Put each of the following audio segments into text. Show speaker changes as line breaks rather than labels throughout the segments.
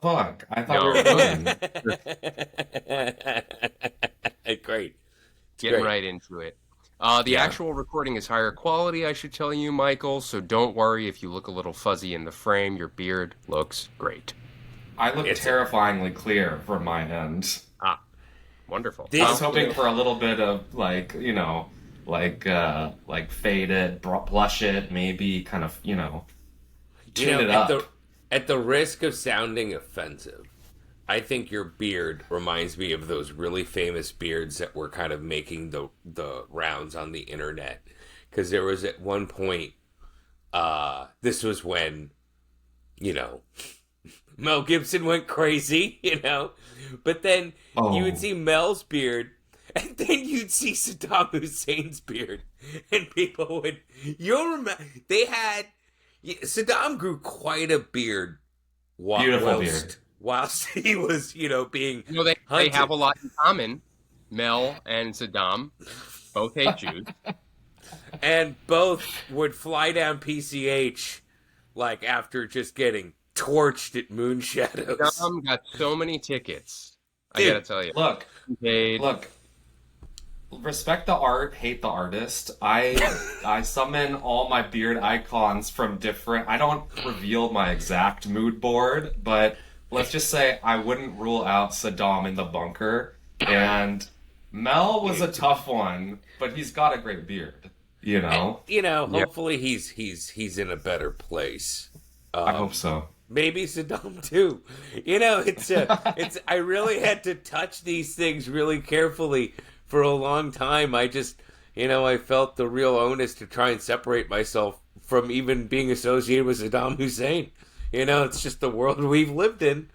Fuck, I thought we
No,
were
no,
done.
Great. It's
Getting
great.
right into it. The
Yeah.
actual recording is higher quality, I should tell you, Michael, so don't worry if you look a little fuzzy in the frame. Your beard looks great.
I look
It's a,
terrifyingly clear from my end.
Ah, wonderful.
I was
this,
hoping for a little bit of like faded, blush it, maybe kind of, tune it
at
up.
the risk of sounding offensive, I think your beard reminds me of those really famous beards that were kind of making the rounds on the internet. Because there was at one point, this was when, you know, Mel Gibson went crazy, but then you would
Oh,
see Mel's beard, and then you'd see Saddam Hussein's beard, and people would, you'll remember, Saddam grew quite a beard
beautiful beard.
whilst he was, being
They have
hunted.
a lot in common. Mel and Saddam both hate Jews.
And both would fly down PCH like after just getting torched at Moon Shadows.
Saddam got so many tickets. I gotta
Dude,
tell you.
Look,
He paid.
look. Respect the art, hate the artist. I summon all my beard icons from different. I don't reveal my exact mood board, but let's just say I wouldn't rule out Saddam in the bunker. And Mel was a tough one, but he's got a great beard. You know,
Yeah.
hopefully he's in a better place.
I hope so.
Maybe Saddam too. It's I really had to touch these things really carefully for a long time. I just I felt the real onus to try and separate myself from even being associated with Saddam Hussein. It's just the world we've lived in.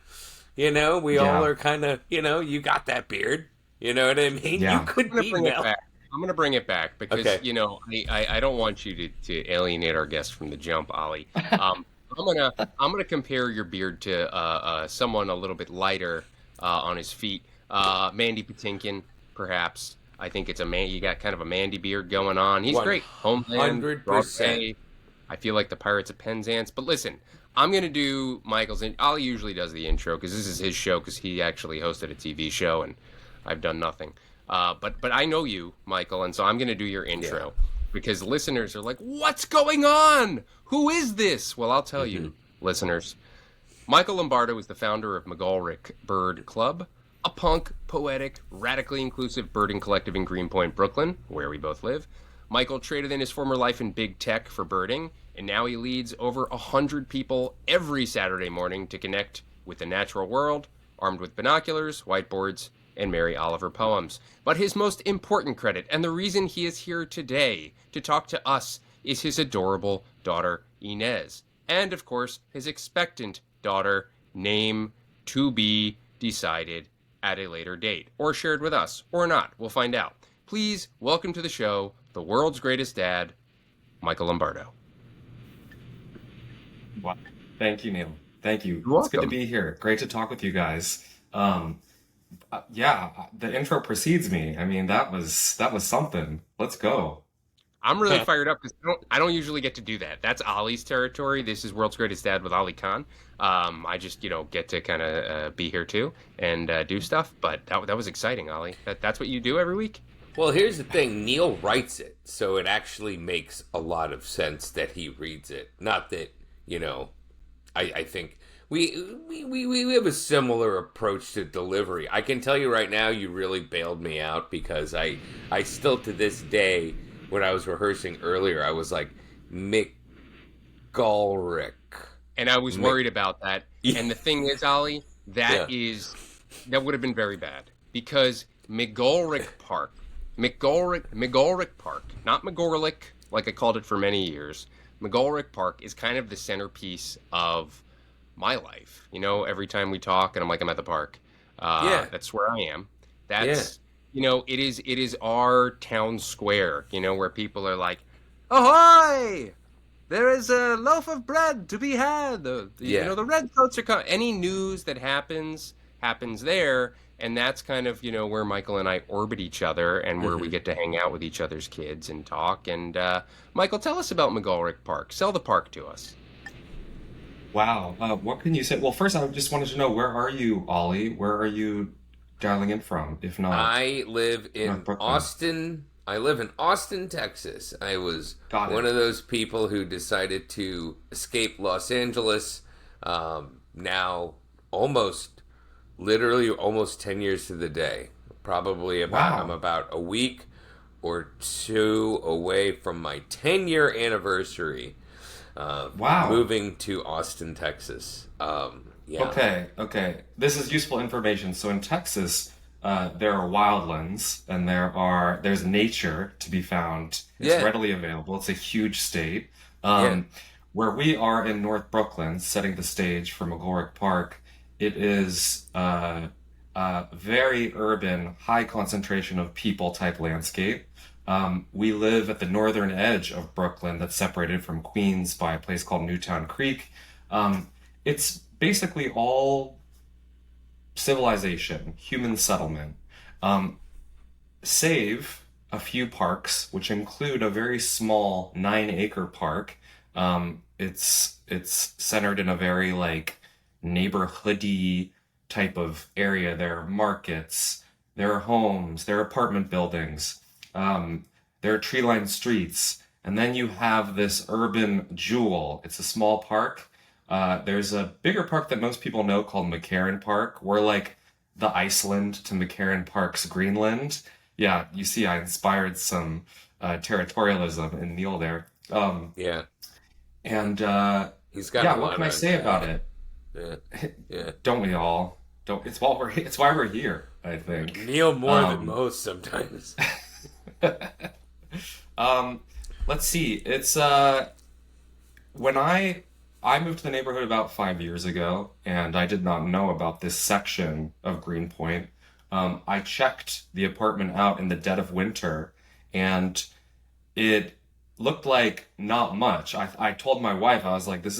We all
Yeah,
are kind of, you got that beard. You know what I mean? You
yeah.
could
I'm gonna
be
bring it
Mel.
back. I'm gonna bring it back because
Okay.
I don't want you to alienate our guest from the jump, Ollie. I'm gonna compare your beard to someone a little bit lighter on his feet. Mandy Patinkin, perhaps. I think it's a man. You got kind of a Mandy beard going on. He's great. Homeland,
100%.
Broadway. I feel like the Pirates of Penzance. But listen, I'm gonna do Michael's. Ollie usually does the intro because this is his show because he actually hosted a TV show and I've done nothing. But I know you, Michael, and so I'm gonna do your
Yeah.
intro because listeners are like, "What's going on? Who is this?" Well, I'll tell you, listeners. Michael Lombardo is the founder of McGolrick Bird Club, a punk, poetic, radically inclusive birding collective in Greenpoint, Brooklyn, where we both live. Michael traded in his former life in big tech for birding, and now he leads over 100 people every Saturday morning to connect with the natural world, armed with binoculars, whiteboards, and Mary Oliver poems. But his most important credit, and the reason he is here today to talk to us, is his adorable daughter, Inez. And, of course, his expectant daughter, name to be decided at a later date, or shared with us, or not. We'll find out. Please welcome to the show the world's greatest dad, Michael Lombardo.
Wow. Thank you, Neil. Thank you.
You're
It's good to
welcome.
be here. Great to talk with you guys. Yeah, the intro precedes me. I mean, that was something. Let's go.
I'm really fired up because I don't usually get to do that. That's Ollie's territory. This is World's Greatest Dad with Ollie Khan. I just get to kind of be here too and do stuff. But that was exciting, Ollie. That's what you do every week.
Well, here's the thing. Neil writes it, so it actually makes a lot of sense that he reads it. Not that, I think we have a similar approach to delivery. I can tell you right now, you really bailed me out because I still to this day, when I was rehearsing earlier, I was like, McGolrick.
And I was
Mc,
worried about that. And the thing is, Ollie,
yeah.
that would have been very bad because McGolrick Park, not McGorlick like I called it for many years. McGolrick Park is kind of the centerpiece of my life. Every time we talk and I'm like, I'm at the park.
Yeah.
That's where I am.
Yeah.
That's, it is our town square, where people are like, ahoy! There is a loaf of bread to be had.
Yeah.
The redcoats are coming. Any news that happens there, and that's kind of where Michael and I orbit each other, and where we
hmm
get to hang out with each other's kids and talk. And Michael, tell us about McGolrick Park. Sell the park to us.
Wow. What can you say? Well, first, I just wanted to know, where are you, Ollie? Where are you dialing in from, if not
I live
North
in
Brooklyn?
Austin. I live in Austin, Texas. I was
Got
one
it.
of those people who decided to escape Los Angeles. Now, almost, literally, almost 10 years to the day. I'm
Wow.
about a week or two away from my 10-year anniversary of
Wow.
moving to Austin, Texas. Yeah.
Okay, okay. This is useful information. So in Texas, there are wildlands and there's nature to be found. It's
Yeah.
readily available. It's a huge state.
Yeah.
Um, where we are in North Brooklyn, setting the stage for McGorrick Park, it is very urban, high concentration of people type landscape. We live at the northern edge of Brooklyn that's separated from Queens by a place called Newtown Creek. Um, it's basically all civilization, human settlement, um, save a few parks, which include a very small 9-acre park. It's centered in a very like neighborhoody type of area. There are markets, there are homes, there are apartment buildings, there are tree-lined streets, and then you have this urban jewel. It's a small park. There's a bigger park that most people know called McCarran Park. We're like the Iceland to McCarran Park's Greenland. Yeah, you see, I inspired some territorialism in Neil there.
Yeah.
And
He's got a
yeah, what
lot
can I
on
say about
tap.
it?
Yeah. Yeah.
Don't we all? Don't. It's why we're here, I think.
Neil more than
Um,
most sometimes.
um, let's see. It's when I moved to the neighborhood about 5 years ago, and I did not know about this section of Greenpoint. I checked the apartment out in the dead of winter, and it looked like not much. I told my wife, I was like, there's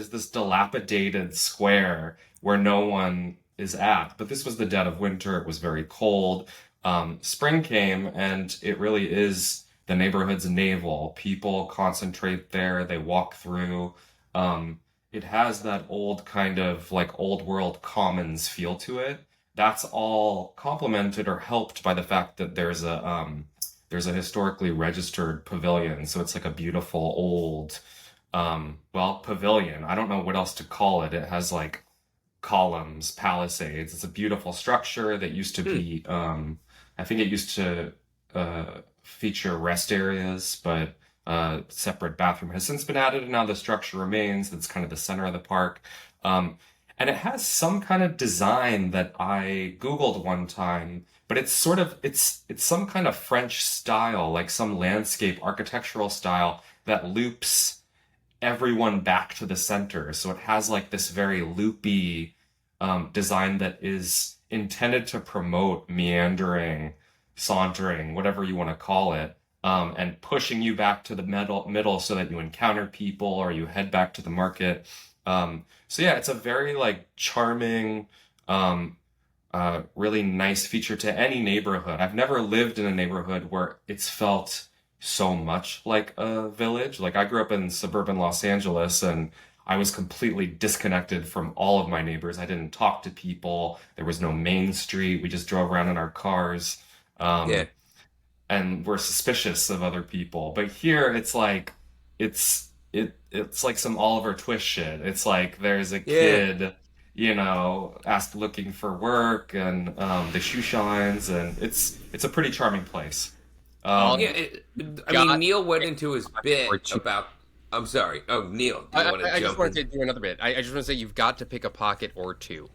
this dilapidated square where no one is at. But this was the dead of winter. It was very cold. Spring came, and it really is the neighborhood's navel. People concentrate there. They walk through. It has that old kind of like old world commons feel to it. That's all complemented or helped by the fact that there's a historically registered pavilion, so it's like a beautiful old, well, pavilion. I don't know what else to call it. It has like columns, palisades. It's a beautiful structure that used to
Hmm.
be, I think it used to feature rest areas, but separate bathroom has since been added, and now the structure remains. That's kind of the center of the park. Um, and it has some kind of design that I Googled one time, but it's some kind of French style, like some landscape architectural style that loops everyone back to the center. So it has like this very loopy design that is intended to promote meandering, sauntering, whatever you want to call it, and pushing you back to the middle so that you encounter people or you head back to the market. So yeah, it's a very like charming, um, really nice feature to any neighborhood. I've never lived in a neighborhood where it's felt so much like a village. Like I grew up in suburban Los Angeles and I was completely disconnected from all of my neighbors. I didn't talk to people. There was no main street. We just drove around in our cars.
Yeah.
Um, and we're suspicious of other people. But here it's like it's like some Oliver Twist shit. It's like there's a
Yeah.
kid, asked looking for work and the shoe shines and it's a pretty charming place.
All
Yeah.
Um
I mean,
got
Neil
to
went
pick
into his
a pocket or
bit
two.
about. I'm sorry. Oh, Neil, do you want to
I just
jump
wanted
in?
to do another bit. I just want to say you've got to pick a pocket or two.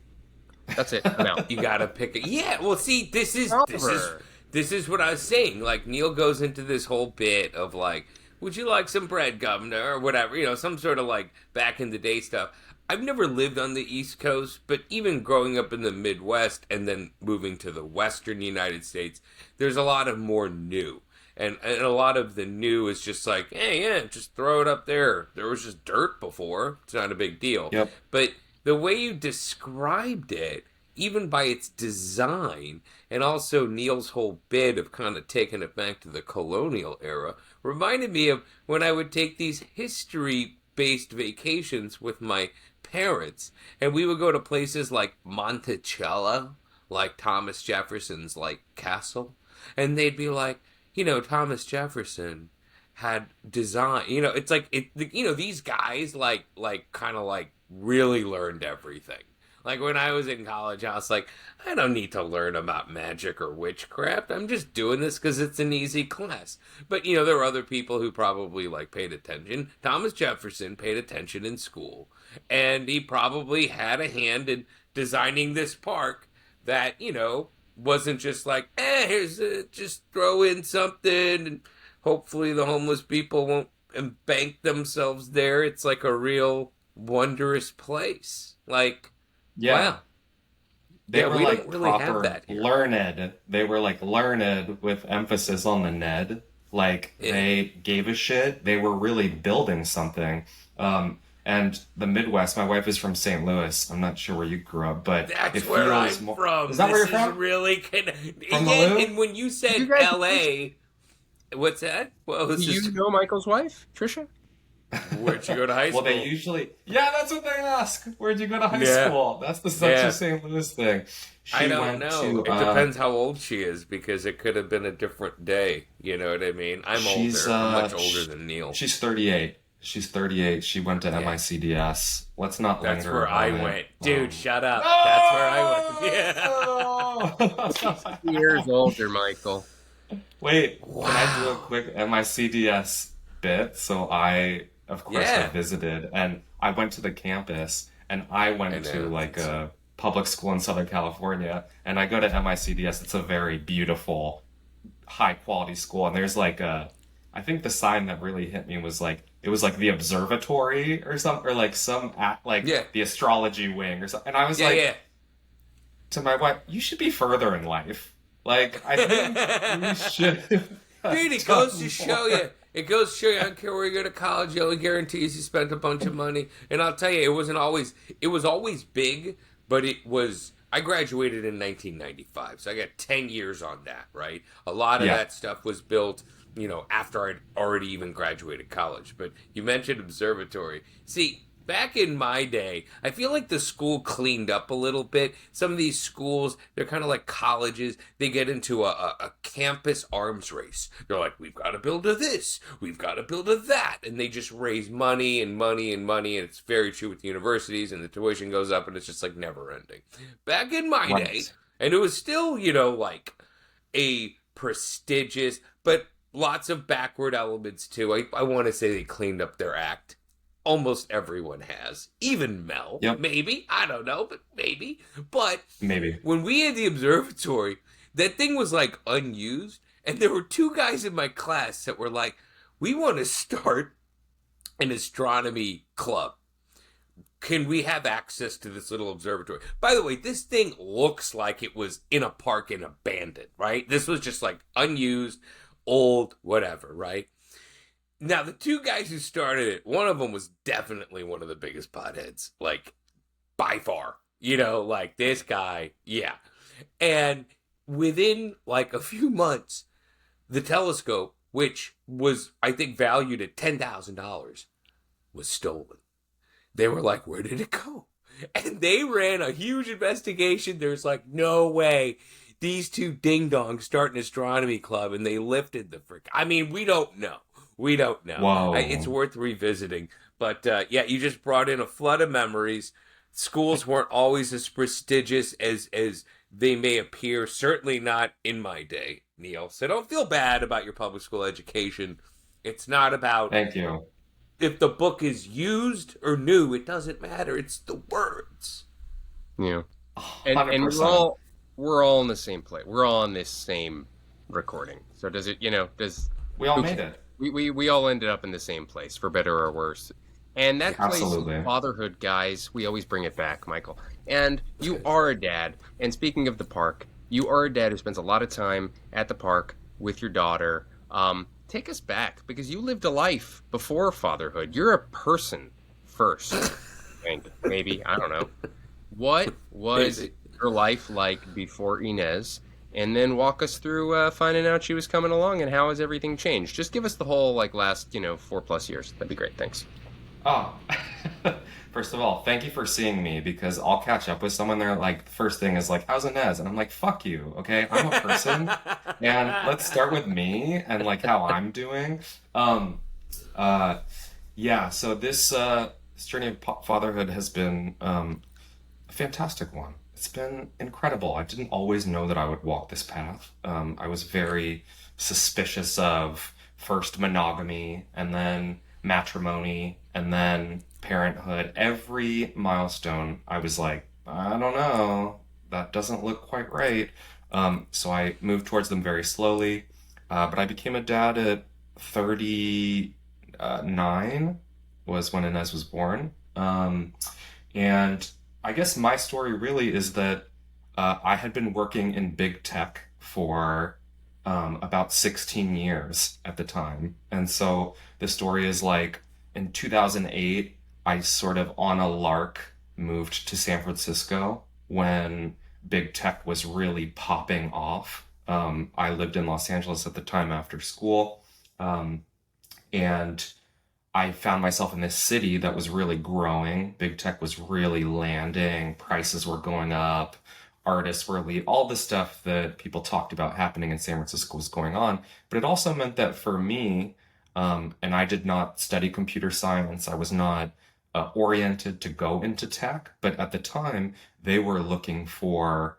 That's it. I'm out.
You gotta pick it. Yeah. Well, see,
Oliver.
this is what I was saying. Like Neil goes into this whole bit of like, would you like some bread, governor, or whatever, some sort of like back in the day stuff. I've never lived on the East Coast, but even growing up in the Midwest and then moving to the Western United States, there's a lot of more new. And a lot of the new is just like, hey, yeah, just throw it up there. There was just dirt before. It's not a big deal.
yep.
But the way you described it, even by its design, and also Neil's whole bit of kind of taking it back to the colonial era, reminded me of when I would take these history based vacations with my parents, and we would go to places like Monticello, like Thomas Jefferson's like castle, and they'd be like, Thomas Jefferson had design, it's like these guys like kind of like really learned everything. Like when I was in college, I was like, I don't need to learn about magic or witchcraft. I'm just doing this because it's an easy class. But, there were other people who probably like paid attention. Thomas Jefferson paid attention in school. And he probably had a hand in designing this park that, wasn't just like, just throw in something and hopefully the homeless people won't embank themselves there. It's like a real wondrous place. Like,
Yeah.
wow.
They were
we
like
don't really have
proper
that here.
learned. They were like learned with emphasis on the Ned. Like they gave a shit. They were really building something. And the Midwest, my wife is from St. Louis. I'm not sure where you grew up, but
That's
it
where I'm
feels more.
from.
Is that where you're
This is
from?
really
From the
yeah,
Lou?
and when you said
You guys-
L.A., what's that? Well,
Do you know Michael's wife, Trisha?
where'd you go to high school?
Well, they usually. Yeah, that's what they ask. Where'd you go to high
Yeah.
school? That's such
Yeah.
a St. Louis thing. She
I don't
went
know.
to,
It depends how old she is because it could have been a different day. You know what I mean? I'm
She's,
older. I'm much
uh,
older than Neil.
She's 38. She's 38. She went to MICDS. Let's not
That's
linger
where I
on it.
went. Dude, shut up.
Oh!
That's where I went. Yeah.
Years older, Michael.
Wait, can I do a
Wow.
quick MICDS bit? So of course,
Yeah.
I visited, and I went to the campus, and I went
I
to
know.
like a public school in Southern California, and I go to MICDS. It's a very beautiful, high quality school, and there's like I think the sign that really hit me was like, it was like the observatory or something, or like
Yeah.
the astrology wing or something. And I was
Yeah,
like,
yeah.
to my wife, you should be further in life. Like, I think we should.
Dude, it goes to show you. It goes to show you, I don't care where you go to college, it only guarantees you spent a bunch of money. And I'll tell you, it was always big, but I graduated in 1995, so I got 10 years on that, right? A lot of
Yeah.
that stuff was built, after I'd already even graduated college. But you mentioned observatory. See, back in my day, I feel like the school cleaned up a little bit. Some of these schools, they're kind of like colleges. They get into a campus arms race. They're like, we've got to build a this, we've got to build a that. And they just raise money and money and money. And it's very true with universities, and the tuition goes up, and it's just like never ending. Back in my
Right.
day, and it was still, like a prestigious, but lots of backward elements too. I want to say they cleaned up their act. Almost everyone has. Even Mel.
Yep.
Maybe. I don't know, but maybe. But
Maybe.
when we had the observatory, that thing was like unused. And there were two guys in my class that were like, we want to start an astronomy club. Can we have access to this little observatory? By the way, this thing looks like it was in a park and abandoned, right? This was just like unused, old, whatever, right? Now, the two guys who started it, one of them was definitely one of the biggest potheads, like, by far. Like, this guy, yeah. And within, like, a few months, the telescope, which was, I think, valued at $10,000, was stolen. They were like, where did it go? And they ran a huge investigation. There's like, no way. These two ding-dongs start an astronomy club, and they lifted the frick. I mean, we don't know. We don't know.
Whoa.
It's worth revisiting. But, yeah, you just brought in a flood of memories. Schools weren't always as prestigious as they may appear. Certainly not in my day, Neil. So don't feel bad about your public school education. It's not about
Thank you.
if the book is used or new. It doesn't matter. It's the words.
Yeah. And
100%.
we're all in the same place. We're all on this same recording. So does it,
We all
who
made
cares?
it.
We all ended up in the same place, for better or worse. And that place,
Absolutely.
fatherhood, guys, we always bring it back, Michael. And you are a dad. And speaking of the park, you are a dad who spends a lot of time at the park with your daughter. Take us back, because you lived a life before fatherhood. You're a person first. And maybe, I don't know. What was your life like before Inez? And then walk us through finding out she was coming along, and how has everything changed? Just give us the whole last 4+ years. That'd be great. Thanks.
Oh, first of all, thank you for seeing me because I'll catch up with someone. They're like, the first thing is like, how's Inez? And I'm like, fuck you, okay? I'm a person, and let's start with me and like how I'm doing. Um, uh, yeah. So this journey of fatherhood has been a fantastic one. It's been incredible. I didn't always know that I would walk this path. I was very suspicious of first monogamy and then matrimony and then parenthood. Every milestone, I was like, I don't know, that doesn't look quite right. So I moved towards them very slowly. But I became a dad at 39 was when Inez was born. And I guess my story really is that I had been working in big tech for about 16 years at the time. And so the story is like in 2008, I sort of on a lark moved to San Francisco when big tech was really popping off. I lived in Los Angeles at the time after school. Um, and I found myself in this city that was really growing. Big tech was really landing. Prices were going up. Artists were lead. All the stuff that people talked about happening in San Francisco was going on. But it also meant that for me, and I did not study computer science. I was not oriented to go into tech. But at the time, they were looking for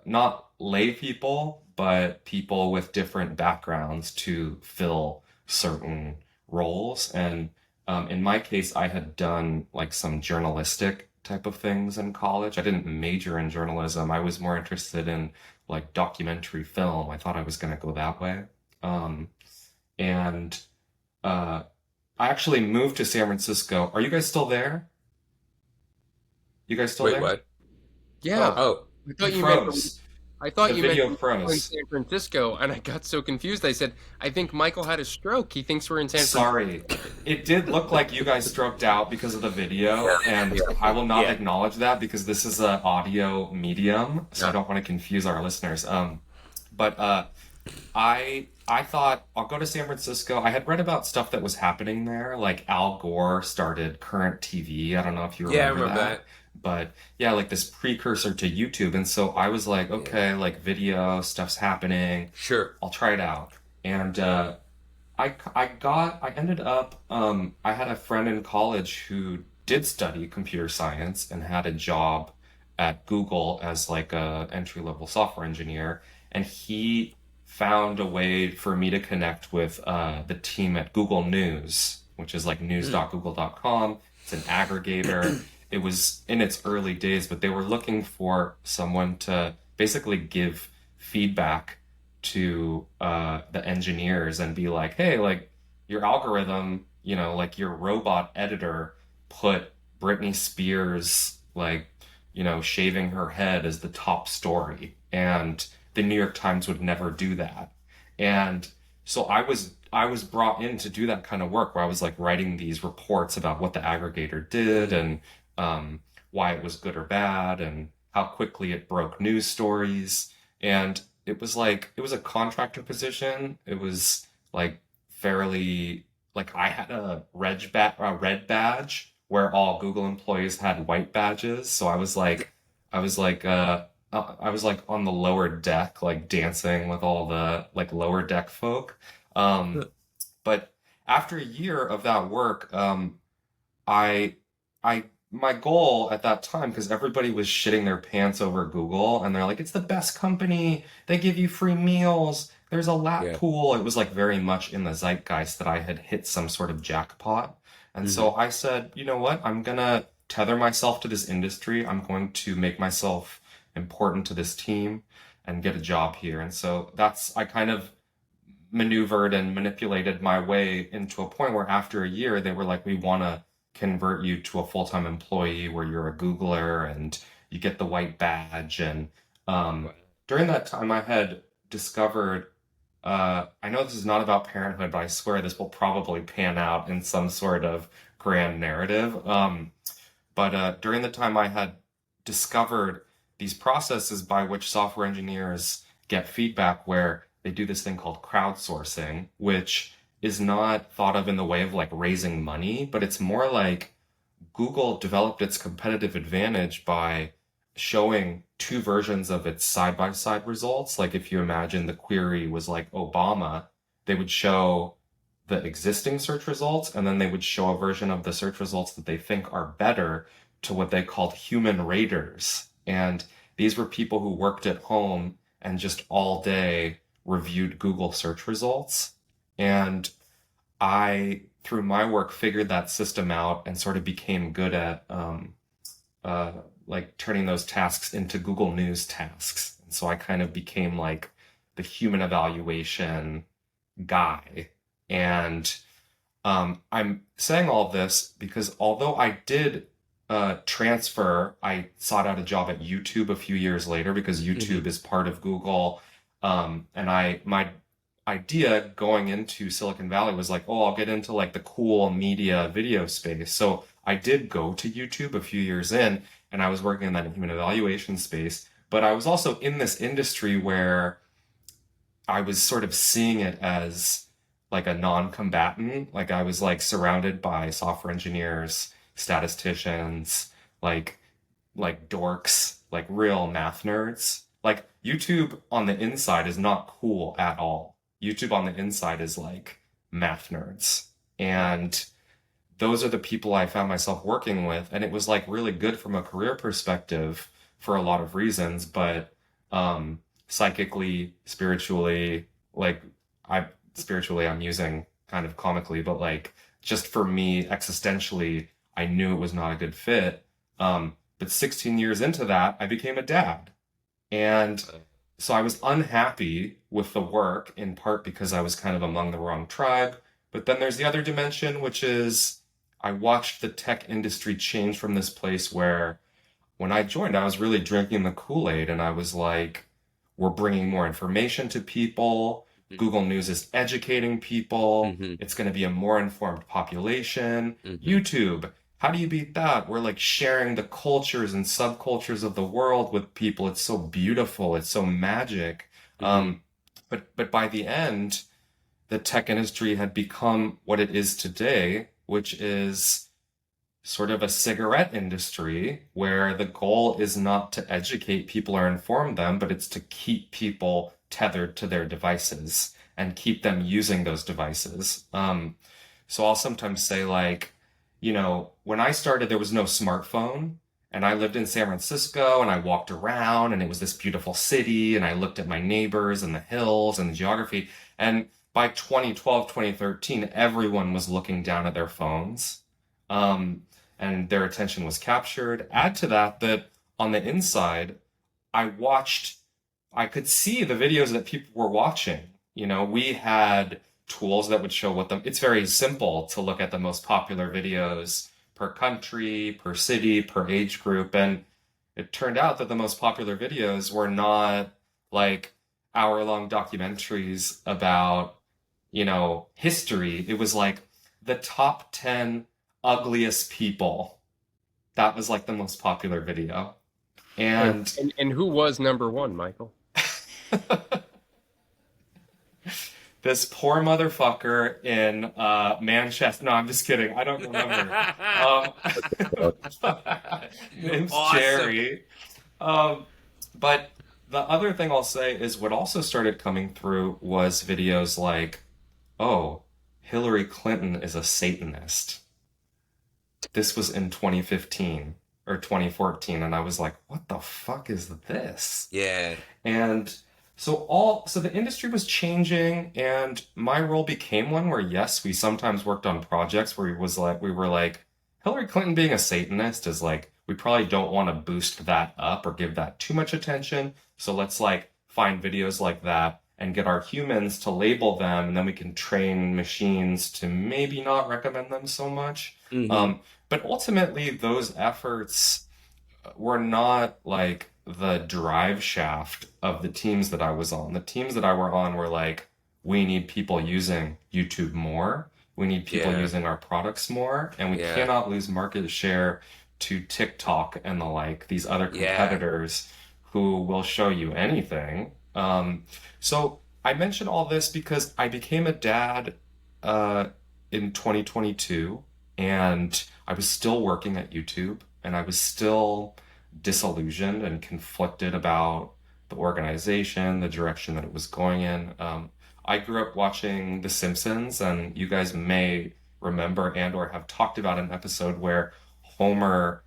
not lay people, but people with different backgrounds to fill certain roles. And in my case, I had done like some journalistic type of things in college. I didn't major in journalism. I was more interested in like documentary film. I thought I was going to go that way. Um, and uh, I actually moved to San Francisco. Are you guys still there? You guys still
Wait,
there?
what?
Yeah,
Oh,
Oh,
I
you
thought you meant
froze.
I thought
The
you meant
video
we were in
froze.
San Francisco, and I got so confused. I said, I think Michael had a stroke. He thinks we're in San Francisco.
Sorry. It did look like you guys stroked out because of the video, and I will not
yeah.
acknowledge that because this is an audio medium, so I
Yeah.
don't want to confuse our listeners. But I thought I'll go to San Francisco. I had read about stuff that was happening there, like Al Gore started Current TV. I don't know if you
Yeah, I
remember
remember
that,
that.
but yeah, like this precursor to YouTube. And so I was like,
Yeah.
okay, like video stuff's happening.
Sure.
I'll try it out. And I ended up, I had a friend in college who did study computer science and had a job at Google as like a entry-level software engineer. And he found a way for me to connect with the team at Google News, which is like news.google.com. It's an aggregator. It was in its early days, but they were looking for someone to basically give feedback to the engineers and be like, hey, like your algorithm, like your robot editor put Britney Spears, like, shaving her head as the top story. And the New York Times would never do that. And so I was brought in to do that kind of work where I was like writing these reports about what the aggregator did and why it was good or bad and how quickly it broke news stories. And it was a contractor position. It was like fairly like I had a red badge where all Google employees had white badges. So I was like on the lower deck, like dancing with all the like lower deck folk. Um, but after a year of that work, I, my goal at that time, because everybody was shitting their pants over Google, and they're like, it's the best company. They give you free meals. There's a lap
Yeah.
pool. It was like very much in the zeitgeist that I had hit some sort of jackpot. And
Hmm.
so I said, you know what? I'm gonna tether myself to this industry. I'm going to make myself important to this team and get a job here. And so I kind of maneuvered and manipulated my way into a point where after a year they were like, we want to convert you to a full-time employee where you're a Googler and you get the white badge. And um, during that time I had discovered, I know this is not about parenthood, but I swear this will probably pan out in some sort of grand narrative. But during the time I had discovered these processes by which software engineers get feedback where they do this thing called crowdsourcing, which is not thought of in the way of like raising money, but it's more like Google developed its competitive advantage by showing two versions of its side by side results. Like if you imagine the query was like Obama, they would show the existing search results and then they would show a version of the search results that they think are better to what they called human raters. And these were people who worked at home and just all day reviewed Google search results. And I, through my work, figured that system out and sort of became good at uh, like turning those tasks into Google News tasks. And so I kind of became like the human evaluation guy. And I'm saying all this because although I did transfer, I sought out a job at YouTube a few years later because
Hmm.
YouTube is part of Google. And my idea going into Silicon Valley was like, oh, I'll get into like the cool media video space. So I did go to YouTube a few years in, and I was working in that human evaluation space. But I was also in this industry where I was sort of seeing it as like a non-combatant. Like I was like surrounded by software engineers, statisticians, like dorks, like real math nerds. Like YouTube on the inside is not cool at all. YouTube on the inside is like math nerds. And those are the people I found myself working with. And it was like really good from a career perspective for a lot of reasons, but psychically, spiritually, like I'm using kind of comically, but like just for me existentially, I knew it was not a good fit. But 16 years into that, I became a dad. And so I was unhappy with the work in part because I was kind of among the wrong tribe. But then there's the other dimension, which is I watched the tech industry change from this place where when I joined, I was really drinking the Kool-Aid and I was like, we're bringing more information to people. Google News is educating people.
Hmm.
It's going to be a more informed population.
Hmm.
YouTube, how do you beat that? We're like sharing the cultures and subcultures of the world with people. It's so beautiful. It's so magic.
Hmm.
But by the end, the tech industry had become what it is today, which is sort of a cigarette industry where the goal is not to educate people or inform them, but it's to keep people tethered to their devices and keep them using those devices. So I'll sometimes say, like, when I started, there was no smartphone. And I lived in San Francisco and I walked around and it was this beautiful city and I looked at my neighbors and the hills and the geography. And by 2012, 2013, everyone was looking down at their phones. Um, and their attention was captured. Add to that that on the inside, I watched, I could see the videos that people were watching. We had tools that would show it's very simple to look at the most popular videos per country, per city, per age group. And it turned out that the most popular videos were not like hour-long documentaries about, history. It was like the top 10 ugliest people. That was like the most popular video.
And,
And
and who was number one, Michael?
this poor motherfucker in Manchester. No, I'm just kidding. I don't remember. Um, name's
Awesome.
Jerry. Um, but the other thing I'll say is what also started coming through was videos like, oh, Hillary Clinton is a Satanist. This was in 2015 or 2014, and I was like, what the fuck is this?
Yeah.
And so the industry was changing and my role became one where yes, we sometimes worked on projects where we were like Hillary Clinton being a Satanist is like we probably don't want to boost that up or give that too much attention. So let's like find videos like that and get our humans to label them and then we can train machines to maybe not recommend them so much.
Hmm.
But ultimately those efforts were not like the drive shaft of the teams that I was on. The teams that I were on were like, we need people using YouTube more. We need people
Yeah.
using our products more, and we
Yeah.
cannot lose market share to TikTok and the like, these other
Yeah.
competitors who will show you anything. So I mention all this because I became a dad in 2022, and I was still working at YouTube, and I was still disillusioned and conflicted about the organization, the direction that it was going in. I grew up watching The Simpsons, and you guys may remember and or have talked about an episode where Homer,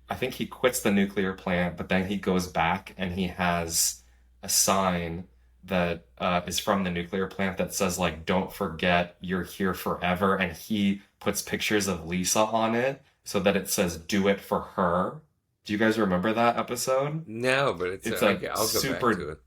I think he quits the nuclear plant, but then he goes back and he has a sign that is from the nuclear plant that says like, "Don't forget, you're here forever," and he puts pictures of Lisa on it so that it says, "Do it for her." Do you guys remember that episode?
No, but
It's
I'll
a
go back
super
to it.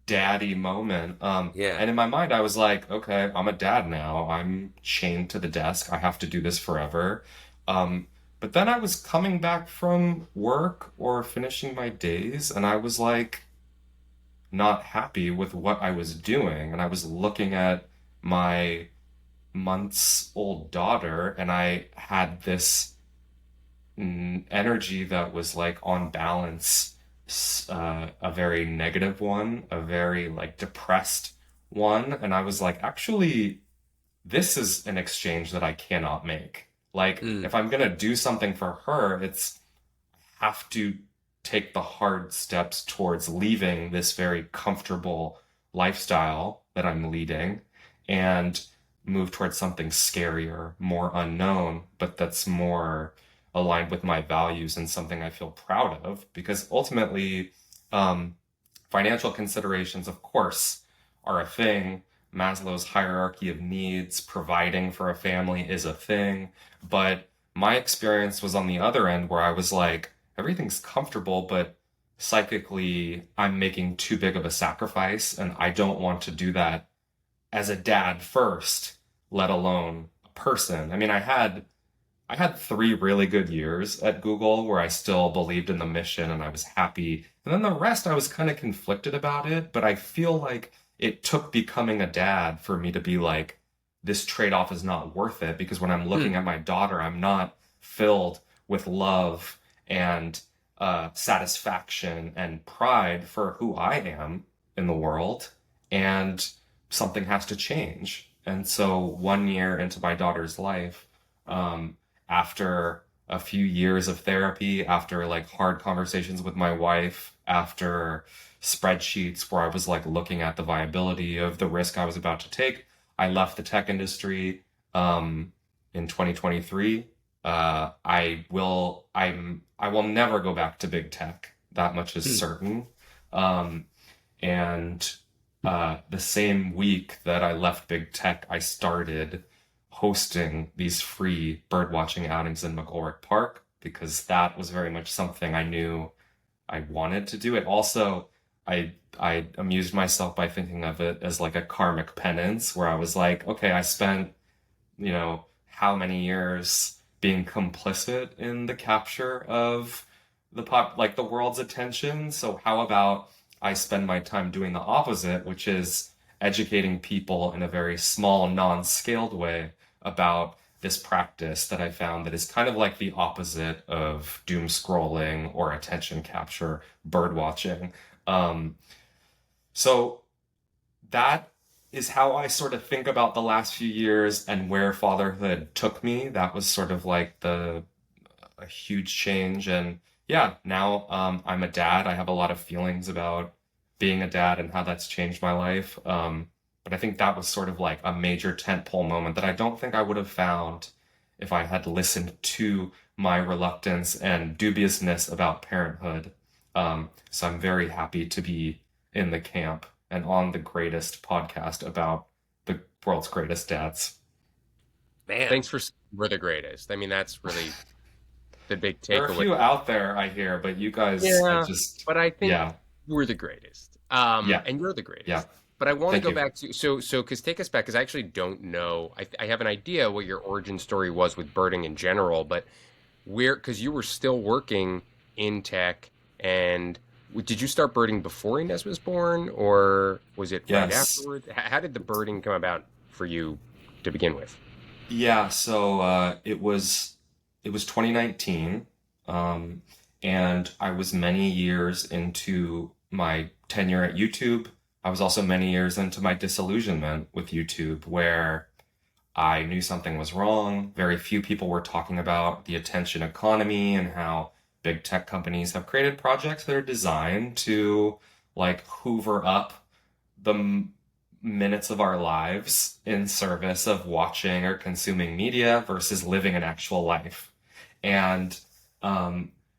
daddy moment.
Yeah.
And in my mind, I was like, okay, I'm a dad now. I'm chained to the desk. I have to do this forever. But then I was coming back from work or finishing my days, and I was like, not happy with what I was doing. And I was looking at my months old daughter, and I had this energy that was like on balance, a very negative one, a very like depressed one. And I was like, actually, this is an exchange that I cannot make. Like,
Mm.
if I'm gonna do something for her, it's have to take the hard steps towards leaving this very comfortable lifestyle that I'm leading and move towards something scarier, more unknown, but that's more aligned with my values and something I feel proud of. Because ultimately, um, financial considerations, of course, are a thing. Maslow's hierarchy of needs, providing for a family is a thing. But my experience was on the other end where I was like, everything's comfortable, but psychically, I'm making too big of a sacrifice, and I don't want to do that as a dad first, let alone a person. I mean, I had 3 really good years at Google where I still believed in the mission and I was happy. And then the rest, I was kind of conflicted about it, but I feel like it took becoming a dad for me to be like, this trade-off is not worth it, because when I'm looking at my daughter, I'm not filled with love and satisfaction and pride for who I am in the world, and something has to change. And so 1 year into my daughter's life, after a few years of therapy, after like hard conversations with my wife, after spreadsheets where I was like looking at the viability of the risk I was about to take, I left the tech industry in 2023. I will never go back to big tech. That much is certain. And the same week that I left big tech, I started hosting these free birdwatching outings in McGolrick Park, because that was very much something I knew I wanted to do. It also, I amused myself by thinking of it as like a karmic penance, where I was like, okay, I spent, how many years being complicit in the capture of the world's attention. So how about I spend my time doing the opposite, which is educating people in a very small, non-scaled way about this practice that I found that is kind of like the opposite of doom scrolling or attention capture, bird watching. So that is how I sort of think about the last few years and where fatherhood took me. That was sort of like a huge change. And yeah, now I'm a dad. I have a lot of feelings about being a dad and how that's changed my life. But I think that was sort of like a major tentpole moment that I don't think I would have found if I had listened to my reluctance and dubiousness about parenthood. So I'm very happy to be in the camp and on the greatest podcast about the world's greatest dads.
Man.
Thanks for saying we're the greatest. I mean, that's really the big takeaway.
There are a few out there, I hear, but you guys,
but I think
yeah,
we're the greatest.
Yeah.
And you're the greatest.
Yeah.
But I want to
Thank
go
you.
back to, because take us back, because I actually don't know. I have an idea what your origin story was with birding in general, but because you were still working in tech, and did you start birding before Inez was born, or was it right
Yes.
afterwards? How did the birding come about for you to begin with?
Yeah, so it was 2019, and I was many years into my tenure at YouTube. I was also many years into my disillusionment with YouTube, where I knew something was wrong. Very few people were talking about the attention economy and how big tech companies have created projects that are designed to like hoover up the minutes of our lives in service of watching or consuming media versus living an actual life. And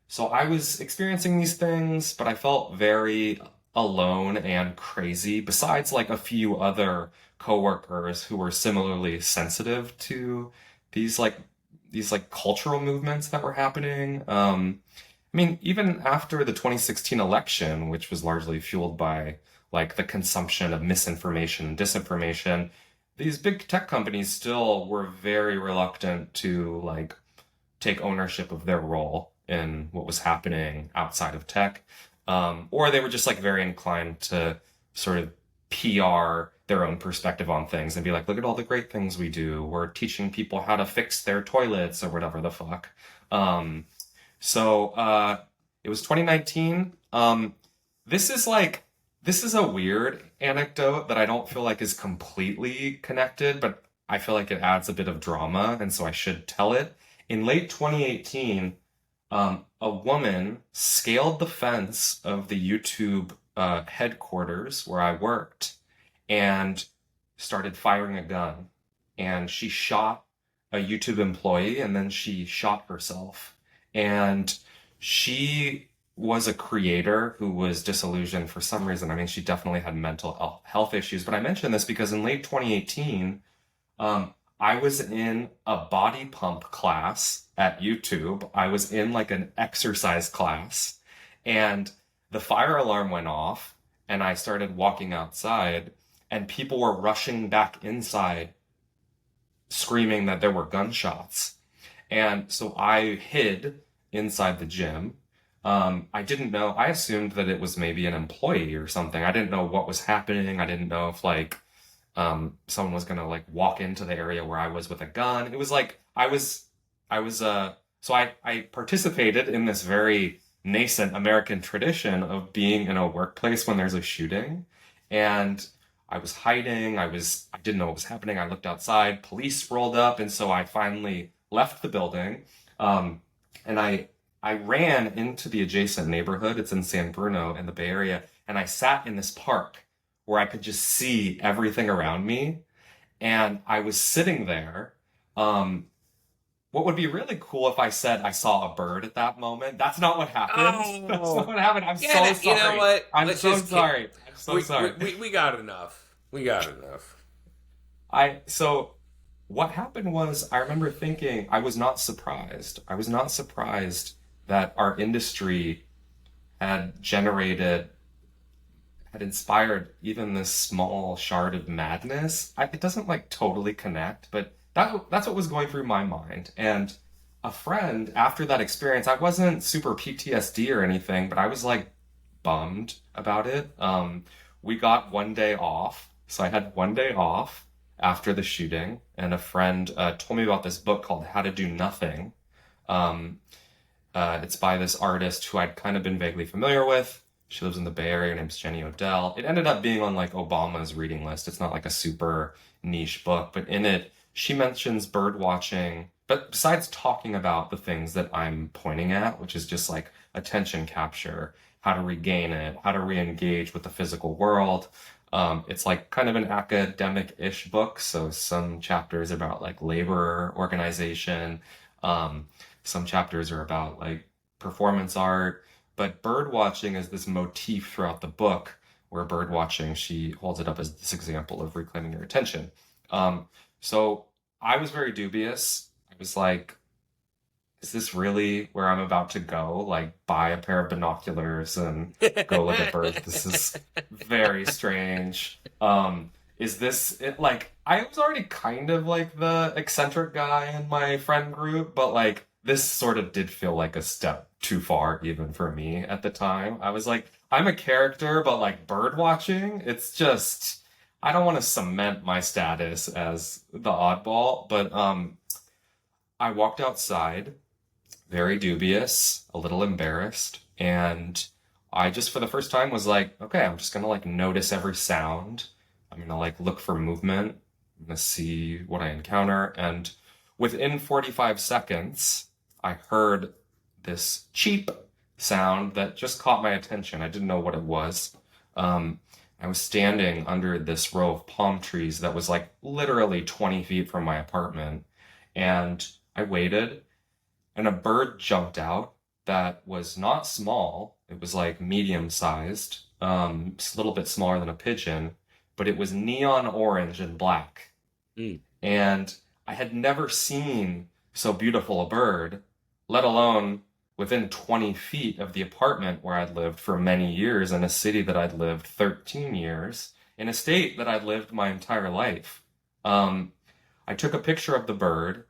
so I was experiencing these things, but I felt very alone and crazy, besides like a few other coworkers who were similarly sensitive to these like these like cultural movements that were happening. I mean, even after the 2016 election, which was largely fueled by like the consumption of misinformation and disinformation, these big tech companies still were very reluctant to like take ownership of their role in what was happening outside of tech. Or they were just like very inclined to sort of PR their own perspective on things and be like, look at all the great things we do. We're teaching people how to fix their toilets or whatever the fuck. Um, so it was 2019. This is like this is a weird anecdote that I don't feel like is completely connected, but I feel like it adds a bit of drama, and so I should tell it. In late 2018, a woman scaled the fence of the YouTube headquarters where I worked and started firing a gun. And she shot a YouTube employee and then she shot herself. And she was a creator who was disillusioned for some reason. I mean, she definitely had mental health issues. But I mention this because in late 2018, I was in a body pump class at YouTube. I was in like an exercise class, and the fire alarm went off, and I started walking outside, and people were rushing back inside, screaming that there were gunshots. And so I hid inside the gym. I didn't know, I assumed that it was maybe an employee or something. I didn't know what was happening. I didn't know if like someone was gonna like walk into the area where I was with a gun. It was like I participated in this very nascent American tradition of being in a workplace when there's a shooting. And I was hiding, I didn't know what was happening. I looked outside, police rolled up, and so I finally left the building. And I ran into the adjacent neighborhood. It's in San Bruno in the Bay Area, and I sat in this park where I could just see everything around me. And I was sitting there. What would be really cool if I said I saw a bird at that moment. That's not what happened. That's not what happened. I'm so sorry.
You know what?
I'm so sorry. I'm so sorry.
We got enough. We got enough.
So what happened was I remember thinking I was not surprised. I was not surprised that our industry had inspired even this small shard of madness. It doesn't like totally connect, but that's what was going through my mind. And a friend, after that experience, I wasn't super PTSD or anything, but I was like bummed about it. We got one day off, so I had one day off after the shooting, and a friend told me about this book called How to Do Nothing. It's by this artist who I'd kind of been vaguely familiar with. She lives in the Bay Area. Her name's Jenny Odell. It ended up being on like Obama's reading list. It's not like a super niche book, but in it, she mentions bird watching. But besides talking about the things that I'm pointing at, which is just like attention capture, how to regain it, how to re-engage with the physical world, it's like kind of an academic-ish book. So some chapters are about like labor organization. Some chapters are about like performance art. But bird watching is this motif throughout the book where bird watching, she holds it up as this example of reclaiming your attention. So I was very dubious. I was like, is this really where I'm about to go? Like buy a pair of binoculars and go look at birds. This is very strange. Is this it? Like, I was already kind of like the eccentric guy in my friend group, but like this sort of did feel like a step too far even for me at the time. I was like, I'm a character, but like bird watching, it's just, I don't want to cement my status as the oddball, but I walked outside, very dubious, a little embarrassed, and I just for the first time was like, okay, I'm just gonna like notice every sound. I'm gonna like look for movement, gonna see what I encounter. And within 45 seconds, I heard this cheep sound that just caught my attention. I didn't know what it was. I was standing under this row of palm trees that was like literally 20 feet from my apartment. And I waited, and a bird jumped out that was not small. It was like medium sized, just a little bit smaller than a pigeon, but it was neon orange and black.
Mm.
And I had never seen so beautiful a bird, let alone within 20 feet of the apartment where I'd lived for many years, in a city that I'd lived 13 years, in a state that I'd lived my entire life. I took a picture of the bird.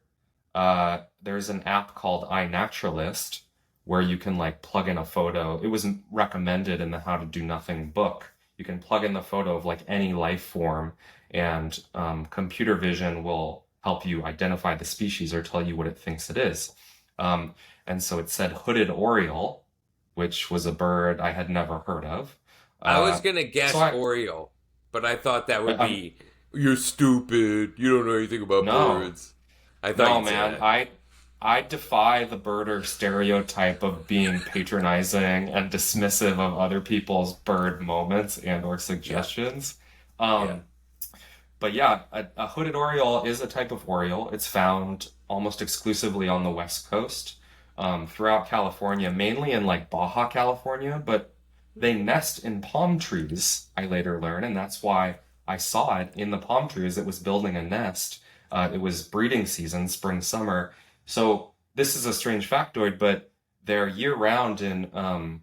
There's an app called iNaturalist where you can like plug in a photo. It was recommended in the How to Do Nothing book. You can plug in the photo of like any life form, and computer vision will help you identify the species or tell you what it thinks it is. And so it said hooded oriole, which was a bird I had never heard of.
I was going to guess oriole, but I thought that would be, you're stupid. You don't know anything about birds. I thought
no, man. I defy the birder stereotype of being patronizing and dismissive of other people's bird moments and or suggestions. But yeah, a hooded oriole is a type of oriole. It's found almost exclusively on the West Coast, throughout California, mainly in like Baja California, but they nest in palm trees, I later learned, and that's why I saw it in the palm trees. It was building a nest. It was breeding season, spring, summer. So this is a strange factoid, but they're year-round in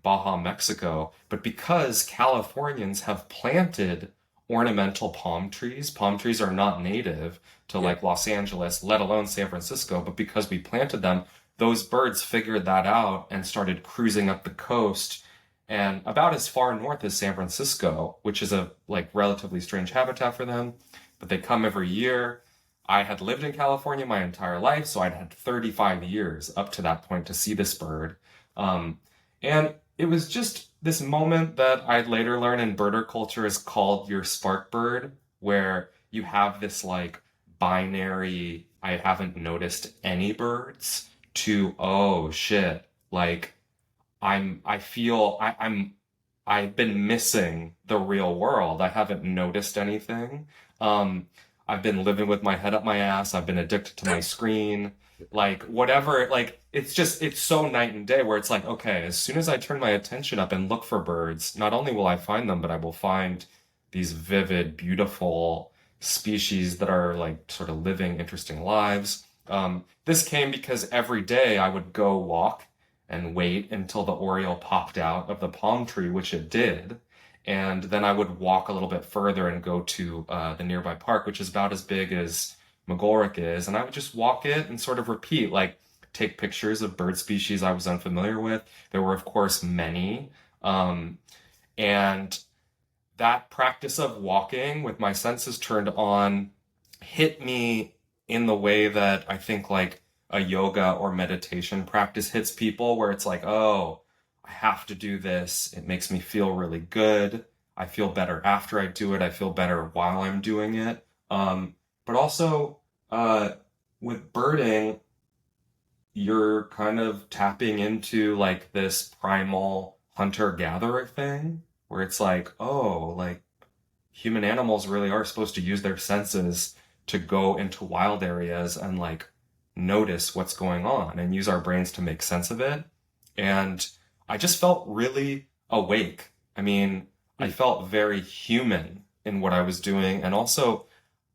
Baja, Mexico. But because Californians have planted ornamental palm trees are not native to like Los Angeles, let alone San Francisco. But because we planted them, those birds figured that out and started cruising up the coast and about as far north as San Francisco, which is a like relatively strange habitat for them. But they come every year. I had lived in California my entire life, so I'd had 35 years up to that point to see this bird. And it was just this moment that I'd later learn in birder culture is called your spark bird, where you have this like binary, I haven't noticed any birds, to, oh shit, like I've been missing the real world. I haven't noticed anything. I've been living with my head up my ass. I've been addicted to my screen, like whatever, like it's so night and day where it's like, okay, as soon as I turn my attention up and look for birds, not only will I find them, but I will find these vivid, beautiful species that are like sort of living interesting lives. This came because every day I would go walk and wait until the oriole popped out of the palm tree, which it did. And then I would walk a little bit further and go to the nearby park, which is about as big as McGolrick is. And I would just walk it and sort of repeat, like take pictures of bird species I was unfamiliar with. There were, of course, many. And that practice of walking with my senses turned on hit me in the way that I think like a yoga or meditation practice hits people, where it's like, oh, I have to do this. It makes me feel really good. I feel better after I do it. I feel better while I'm doing it. But also, with birding, you're kind of tapping into like this primal hunter-gatherer thing, where it's like, oh, like human animals really are supposed to use their senses to go into wild areas and like notice what's going on and use our brains to make sense of it. And I just felt really awake. I mean, I felt very human in what I was doing. And also,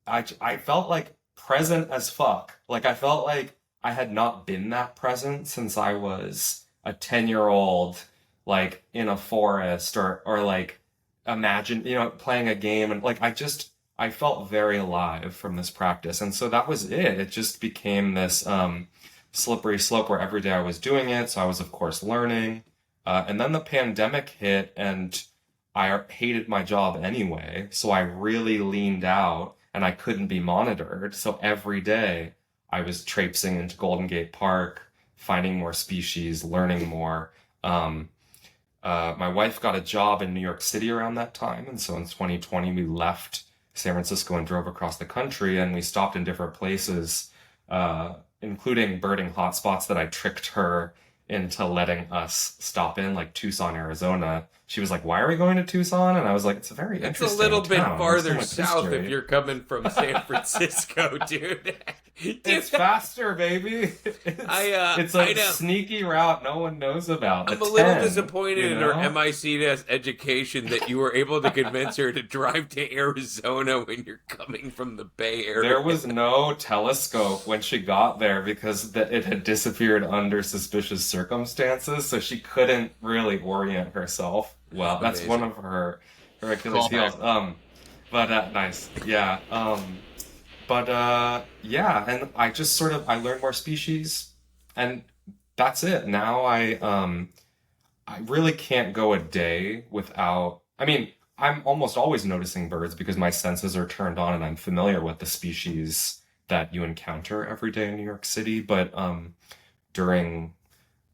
I felt like present as fuck. Like I felt like I had not been that present since I was a 10-year-old, like in a forest or like imagine, playing a game. And like, I felt very alive from this practice. And so that was it. It just became this slippery slope where every day I was doing it. So I was, of course, learning. And then the pandemic hit and I hated my job anyway. So I really leaned out and I couldn't be monitored. So every day I was traipsing into Golden Gate Park, finding more species, learning more. My wife got a job in New York City around that time. And so in 2020, we left San Francisco and drove across the country, and we stopped in different places, including birding hotspots that I tricked her into letting us stop in, like Tucson, Arizona. She was like, "Why are we going to Tucson?" And I was like, "It's a very
It's a
interesting
little bit
town. There's so
farther
much
south if
history."
you're coming from San Francisco, dude.
It's faster, baby. It's
I
a
know.
sneaky route no one knows about.
I'm
The
a little
10,
disappointed
you
in her
know?
MICS education that you were able to convince her to drive to Arizona when you're coming from the Bay Area.
There was no telescope when she got there because it had disappeared under suspicious circumstances, so she couldn't really orient herself well. That's
Amazing.
one of her Achilles heels. But nice, yeah. Yeah, and I just sort of I learned more species, and that's it. Now I really can't go a day without. I mean, I'm almost always noticing birds because my senses are turned on and I'm familiar with the species that you encounter every day in New York City. But during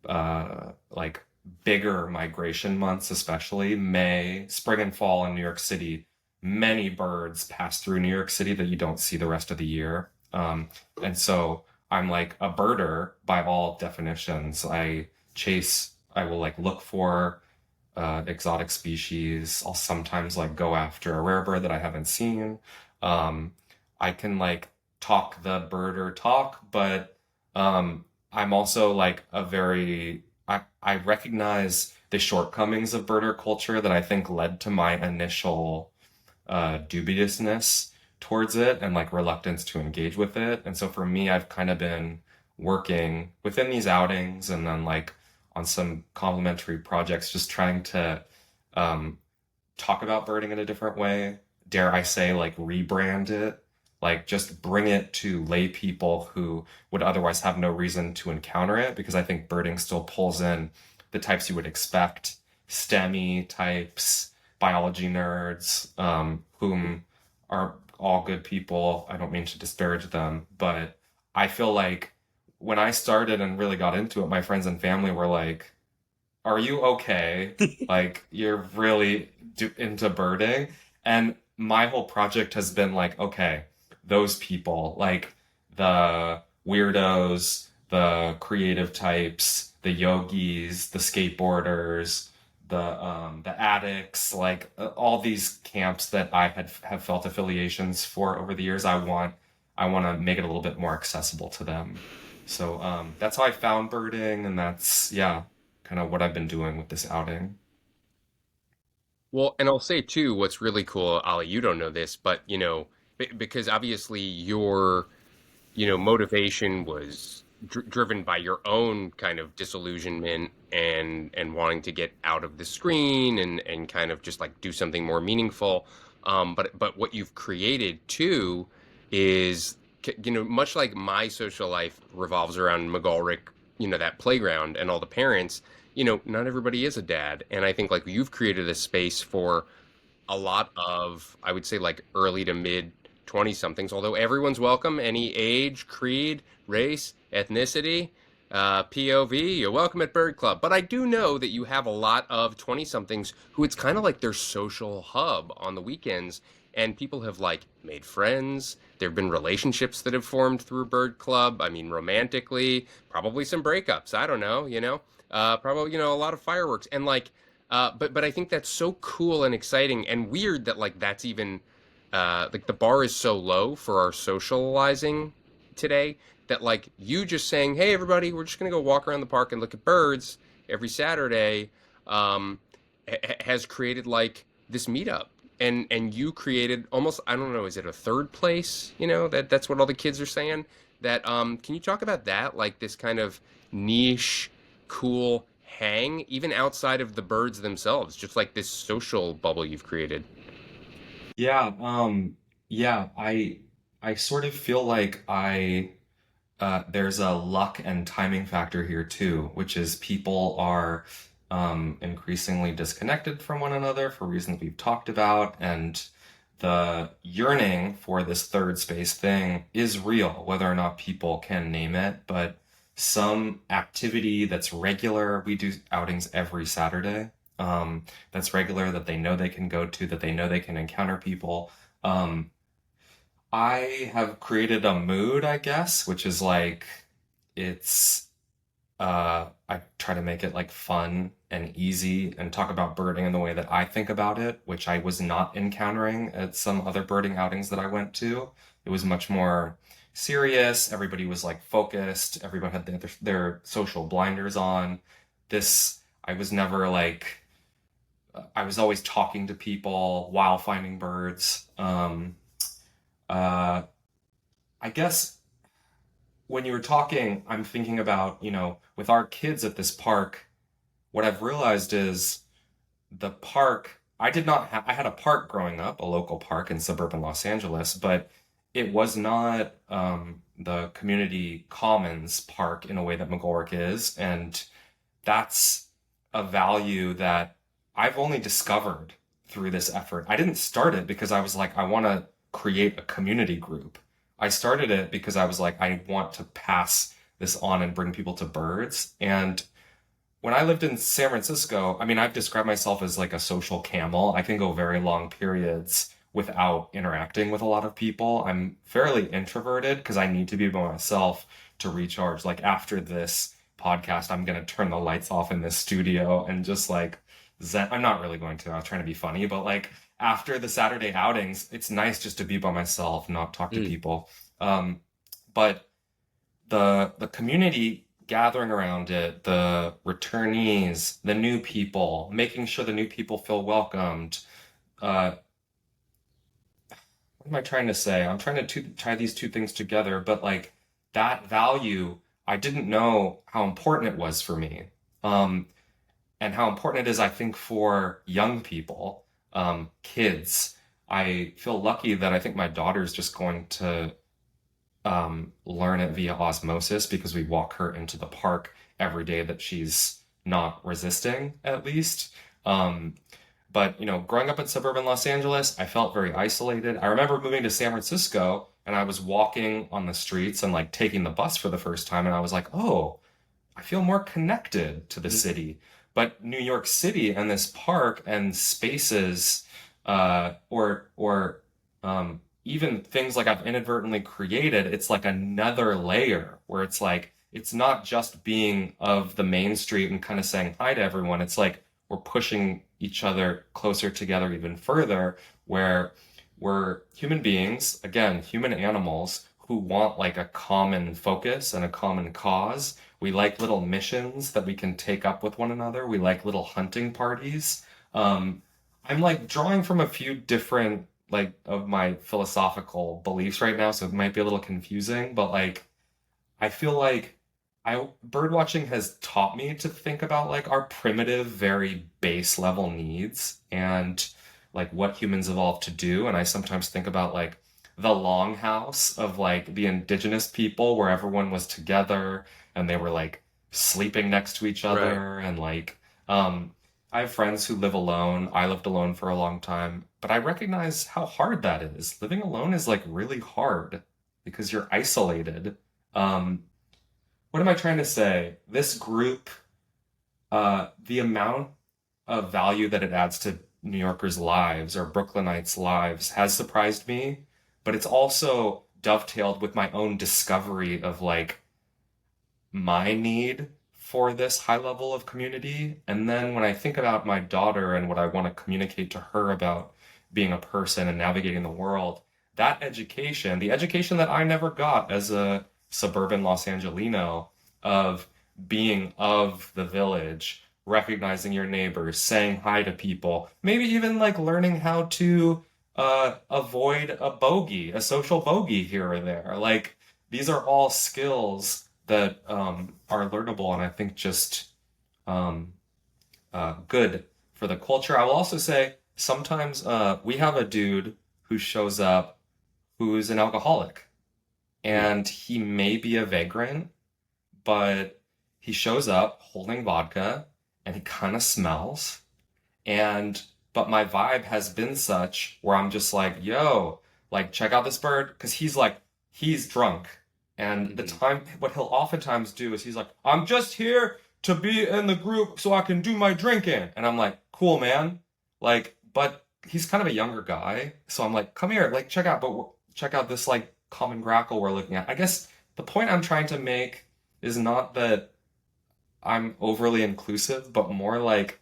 like bigger migration months, especially May, spring and fall in New York City, many birds pass through New York City that you don't see the rest of the year. And so I'm like a birder by all definitions. I will like look for exotic species. I'll sometimes like go after a rare bird that I haven't seen. I can like talk the birder talk, but I'm also like I recognize the shortcomings of birder culture that I think led to my initial dubiousness towards it and like reluctance to engage with it. And so for me, I've kind of been working within these outings and then like on some complementary projects, just trying to talk about birding in a different way. Dare I say, like rebrand it, like just bring it to lay people who would otherwise have no reason to encounter it, because I think birding still pulls in the types you would expect, STEMmy types, biology nerds, whom are all good people. I don't mean to disparage them, but I feel like when I started and really got into it, my friends and family were like, "Are you okay? Like, you're really into birding?" And my whole project has been like, okay, those people, like the weirdos, the creative types, the yogis, the skateboarders, the addicts, like all these camps that I have felt affiliations for over the years. I want to make it a little bit more accessible to them. So that's how I found birding, and that's yeah, kind of what I've been doing with this outing.
Well, and I'll say too, what's really cool, Ali, you don't know this, but because obviously your, motivation was driven by your own kind of disillusionment and wanting to get out of the screen and kind of just like do something more meaningful. But what you've created too is, much like my social life revolves around McGolrick, that playground and all the parents. Not everybody is a dad. And I think like you've created a space for a lot of, I would say like early to mid 20 somethings, although everyone's welcome, any age, creed, race, ethnicity, POV, you're welcome at Bird Club. But I do know that you have a lot of 20 somethings who it's kind of like their social hub on the weekends. And people have like made friends. There have been relationships that have formed through Bird Club. I mean, romantically, probably some breakups. I don't know, probably, a lot of fireworks. And like, but I think that's so cool and exciting and weird that like that's even like the bar is so low for our socializing today that like you just saying, "Hey everybody, we're just gonna go walk around the park and look at birds every Saturday," has created like this meetup. And you created almost, I don't know, is it a third place? That's what all the kids are saying. That can you talk about that? Like this kind of niche, cool hang, even outside of the birds themselves, just like this social bubble you've created.
Yeah, yeah, I sort of feel like there's a luck and timing factor here too, which is people are increasingly disconnected from one another for reasons we've talked about, and the yearning for this third space thing is real, whether or not people can name it. But some activity that's regular, we do outings every Saturday, that's regular, that they know they can go to, that they know they can encounter people. Um, I have created a mood, I guess, which is like it's I try to make it like fun and easy and talk about birding in the way that I think about it, which I was not encountering at some other birding outings that I went to. It was much more serious. Everybody was like focused. Everyone had their social blinders on. This, I was never like, I was always talking to people while finding birds. Uh, I guess when you were talking, I'm thinking about, with our kids at this park, what I've realized is the park, I did not have, I had a park growing up, a local park in suburban Los Angeles, but it was not the community commons park in a way that McGolrick is. And that's a value that I've only discovered through this effort. I didn't start it because I was like, I want to create a community group. I started it because I was like, I want to pass this on and bring people to birds. And when I lived in San Francisco, I mean, I've described myself as like a social camel. I can go very long periods without interacting with a lot of people. I'm fairly introverted because I need to be by myself to recharge. Like after this podcast, I'm going to turn the lights off in this studio and just like zen. I'm not really going to. I was trying to be funny, but like after the Saturday outings, it's nice just to be by myself, not talk to people. But the community gathering around it, the returnees, the new people, making sure the new people feel welcomed. What am I trying to say? I'm trying to tie these two things together, but like that value, I didn't know how important it was for me. And how important it is, I think, for young people, kids. I feel lucky that I think my daughter's just going to learn it via osmosis because we walk her into the park every day that she's not resisting, at least. But, growing up in suburban Los Angeles, I felt very isolated. I remember moving to San Francisco and I was walking on the streets and like taking the bus for the first time. And I was like, oh, I feel more connected to the city. But New York City and this park and spaces, even things like I've inadvertently created, it's like another layer where it's like, it's not just being of the main street and kind of saying hi to everyone. It's like we're pushing each other closer together even further, where we're human beings, again, human animals who want like a common focus and a common cause. We like little missions that we can take up with one another. We like little hunting parties. I'm like drawing from a few different like of my philosophical beliefs right now, so it might be a little confusing, but like I feel like I birdwatching has taught me to think about like our primitive, very base level needs and like what humans evolved to do. And I sometimes think about like the longhouse of like the indigenous people where everyone was together and they were like sleeping next to each other and like I have friends who live alone. I lived alone for a long time, but I recognize how hard that is. Living alone is like really hard because you're isolated. What am I trying to say? This group, the amount of value that it adds to New Yorkers' lives or Brooklynites' lives has surprised me, but it's also dovetailed with my own discovery of like my need for this high level of community. And then when I think about my daughter and what I want to communicate to her about being a person and navigating the world, that education, the education that I never got as a suburban Los Angelino of being of the village, recognizing your neighbors, saying hi to people, maybe even like learning how to avoid a social bogey here or there. Like these are all skills that are learnable and I think just good for the culture. I will also say sometimes we have a dude who shows up who's an alcoholic and he may be a vagrant, but he shows up holding vodka and he kind of smells. But my vibe has been such where I'm just like, yo, like check out this bird. Because he's drunk. And what he'll oftentimes do is he's like, I'm just here to be in the group so I can do my drinking. And I'm like, cool, man. Like, but he's kind of a younger guy, so I'm like, come here, like check out this like common grackle we're looking at. I guess the point I'm trying to make is not that I'm overly inclusive, but more like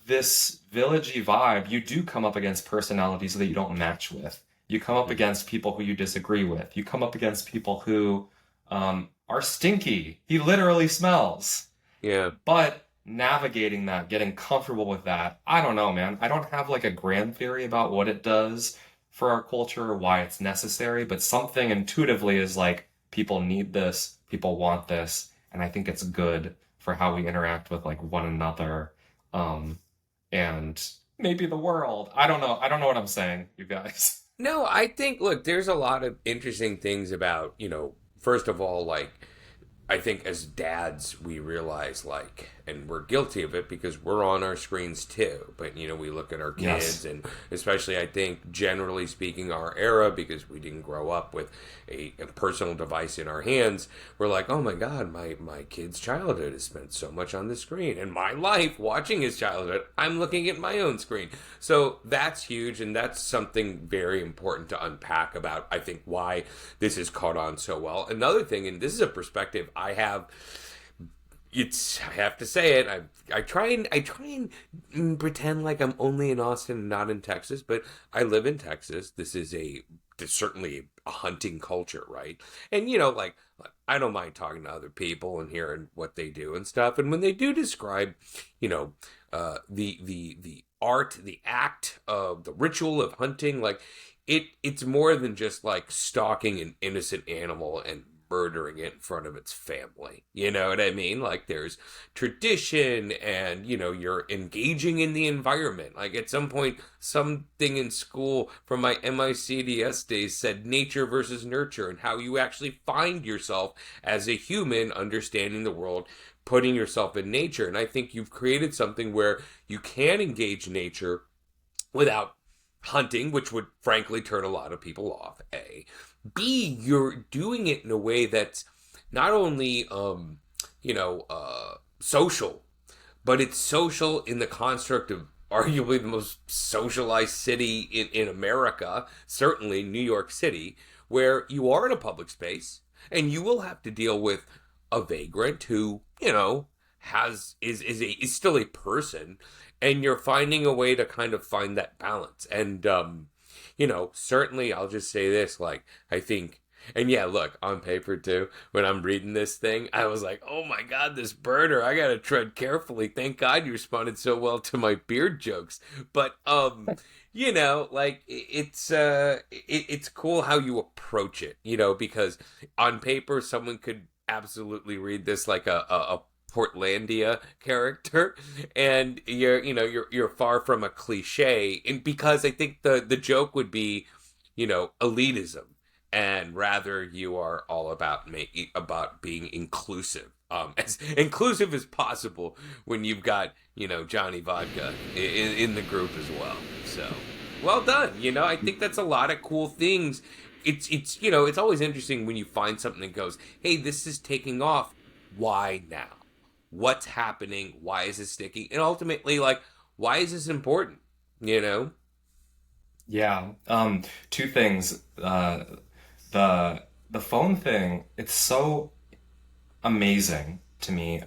this villagey vibe. You do come up against personalities that you don't match with. You come up against people who you disagree with. You come up against people who are stinky. He literally smells.
Yeah.
But navigating that, getting comfortable with that, I don't know, man. I don't have like a grand theory about what it does for our culture or why it's necessary, but something intuitively is like, people need this, people want this, and I think it's good for how we interact with like one another, and maybe the world. I don't know. I don't know what I'm saying, you guys.
No, I think, look, there's a lot of interesting things about, first of all, like, I think as dads, we realize, like, and we're guilty of it because we're on our screens too. But, we look at our kids,
Yes.
and especially, I think, generally speaking, our era, because we didn't grow up with a personal device in our hands, we're like, oh my God, my kid's childhood is spent so much on the screen. And my life watching his childhood, I'm looking at my own screen. So that's huge, and that's something very important to unpack about, I think, why this has caught on so well. Another thing, and this is a perspective I have, I have to say it. I try and pretend like I'm only in Austin and not in Texas, but I live in Texas. This is certainly a hunting culture, right? And like, I don't mind talking to other people and hearing what they do and stuff. And when they do describe, the art, the act of the ritual of hunting, like it's more than just like stalking an innocent animal and murdering it in front of its family. You know what I mean? Like, there's tradition, and you're engaging in the environment. Like, at some point, something in school from my MICDS days said nature versus nurture, and how you actually find yourself as a human understanding the world, putting yourself in nature. And I think you've created something where you can engage nature without hunting, which would frankly turn a lot of people off. A, B, you're doing it in a way that's not only social, but it's social in the construct of arguably the most socialized city in America, certainly New York City, where you are in a public space and you will have to deal with a vagrant who, is still a person, and you're finding a way to kind of find that balance. And certainly I'll just say this, like, I think, and yeah, look, on paper too, when I'm reading this thing, I was like, oh my God, this birder, I gotta tread carefully. Thank God you responded so well to my beard jokes. But, like, it's cool how you approach it, because on paper, someone could absolutely read this like a Portlandia character, and you're far from a cliche, and because I think the joke would be, elitism, and rather you are all about being inclusive, as inclusive as possible when you've got Johnny Vodka in the group as well. So well done. I think that's a lot of cool things. It's always interesting when you find something that goes, hey, this is taking off. Why now? What's happening? Why is it sticking? And ultimately, like, why is this important?
Yeah. Two things. The phone thing, it's so amazing to me.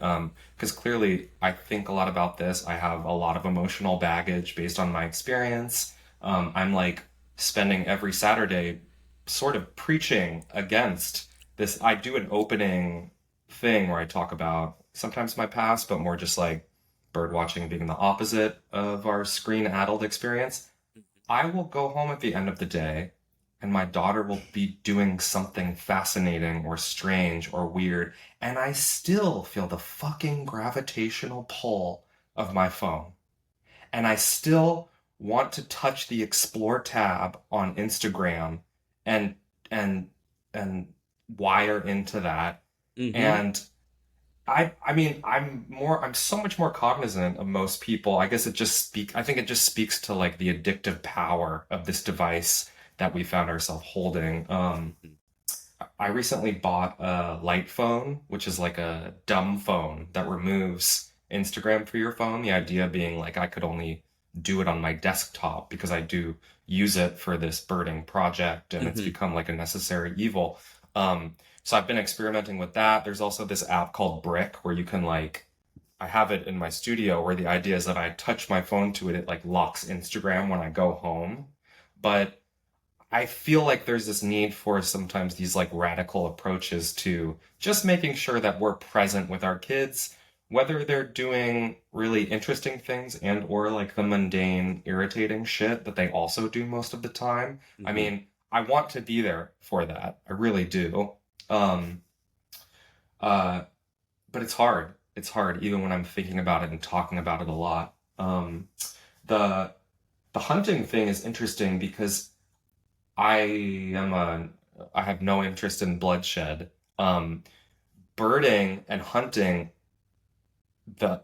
Because clearly I think a lot about this. I have a lot of emotional baggage based on my experience. I'm like spending every Saturday sort of preaching against this. I do an opening thing where I talk about sometimes my past, but more just like bird watching being the opposite of our screen addled experience. I will go home at the end of the day and my daughter will be doing something fascinating or strange or weird, and I still feel the fucking gravitational pull of my phone. And I still want to touch the explore tab on Instagram and and and wire into that.
Mm-hmm.
And I mean, I'm so much more cognizant of most people. I think it just speaks to like the addictive power of this device that we found ourselves holding. I recently bought a light phone, which is like a dumb phone that removes Instagram for your phone. The idea being like I could only do it on my desktop because I do use it for this birding project, and it's
Mm-hmm.
become like a necessary evil. So I've been experimenting with that. There's also this app called Brick where you can like, I have it in my studio where the idea is that I touch my phone to it, it like locks Instagram when I go home. But I feel like there's this need for sometimes these like radical approaches to just making sure that we're present with our kids, whether they're doing really interesting things and or like the mundane, irritating shit that they also do most of the time. I
Mm-hmm.
mean, I want to be there for that. I really do. Um, uh, but it's hard. It's hard even when I'm thinking about it and talking about it a lot. The the hunting thing is interesting because I am a I have no interest in bloodshed. Um, Birding and hunting, the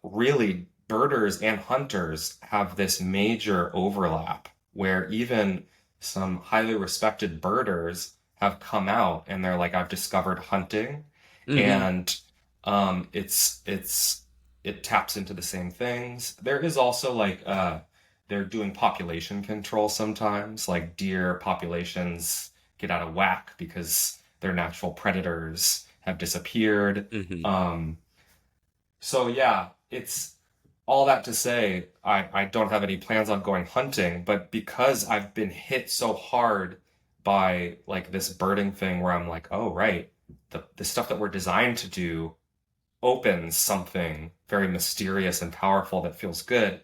really birders and hunters have this major overlap where even some highly respected birders have come out and they're like, I've discovered hunting,
Mm-hmm.
and it taps into the same things. There is also like they're doing population control sometimes, like deer populations get out of whack because their natural predators have disappeared.
Mm-hmm.
Um, so yeah, it's all that to say, I don't have any plans on going hunting, but because I've been hit so hard by like this birding thing where I'm like, oh right, the stuff that we're designed to do opens something very mysterious and powerful that feels good.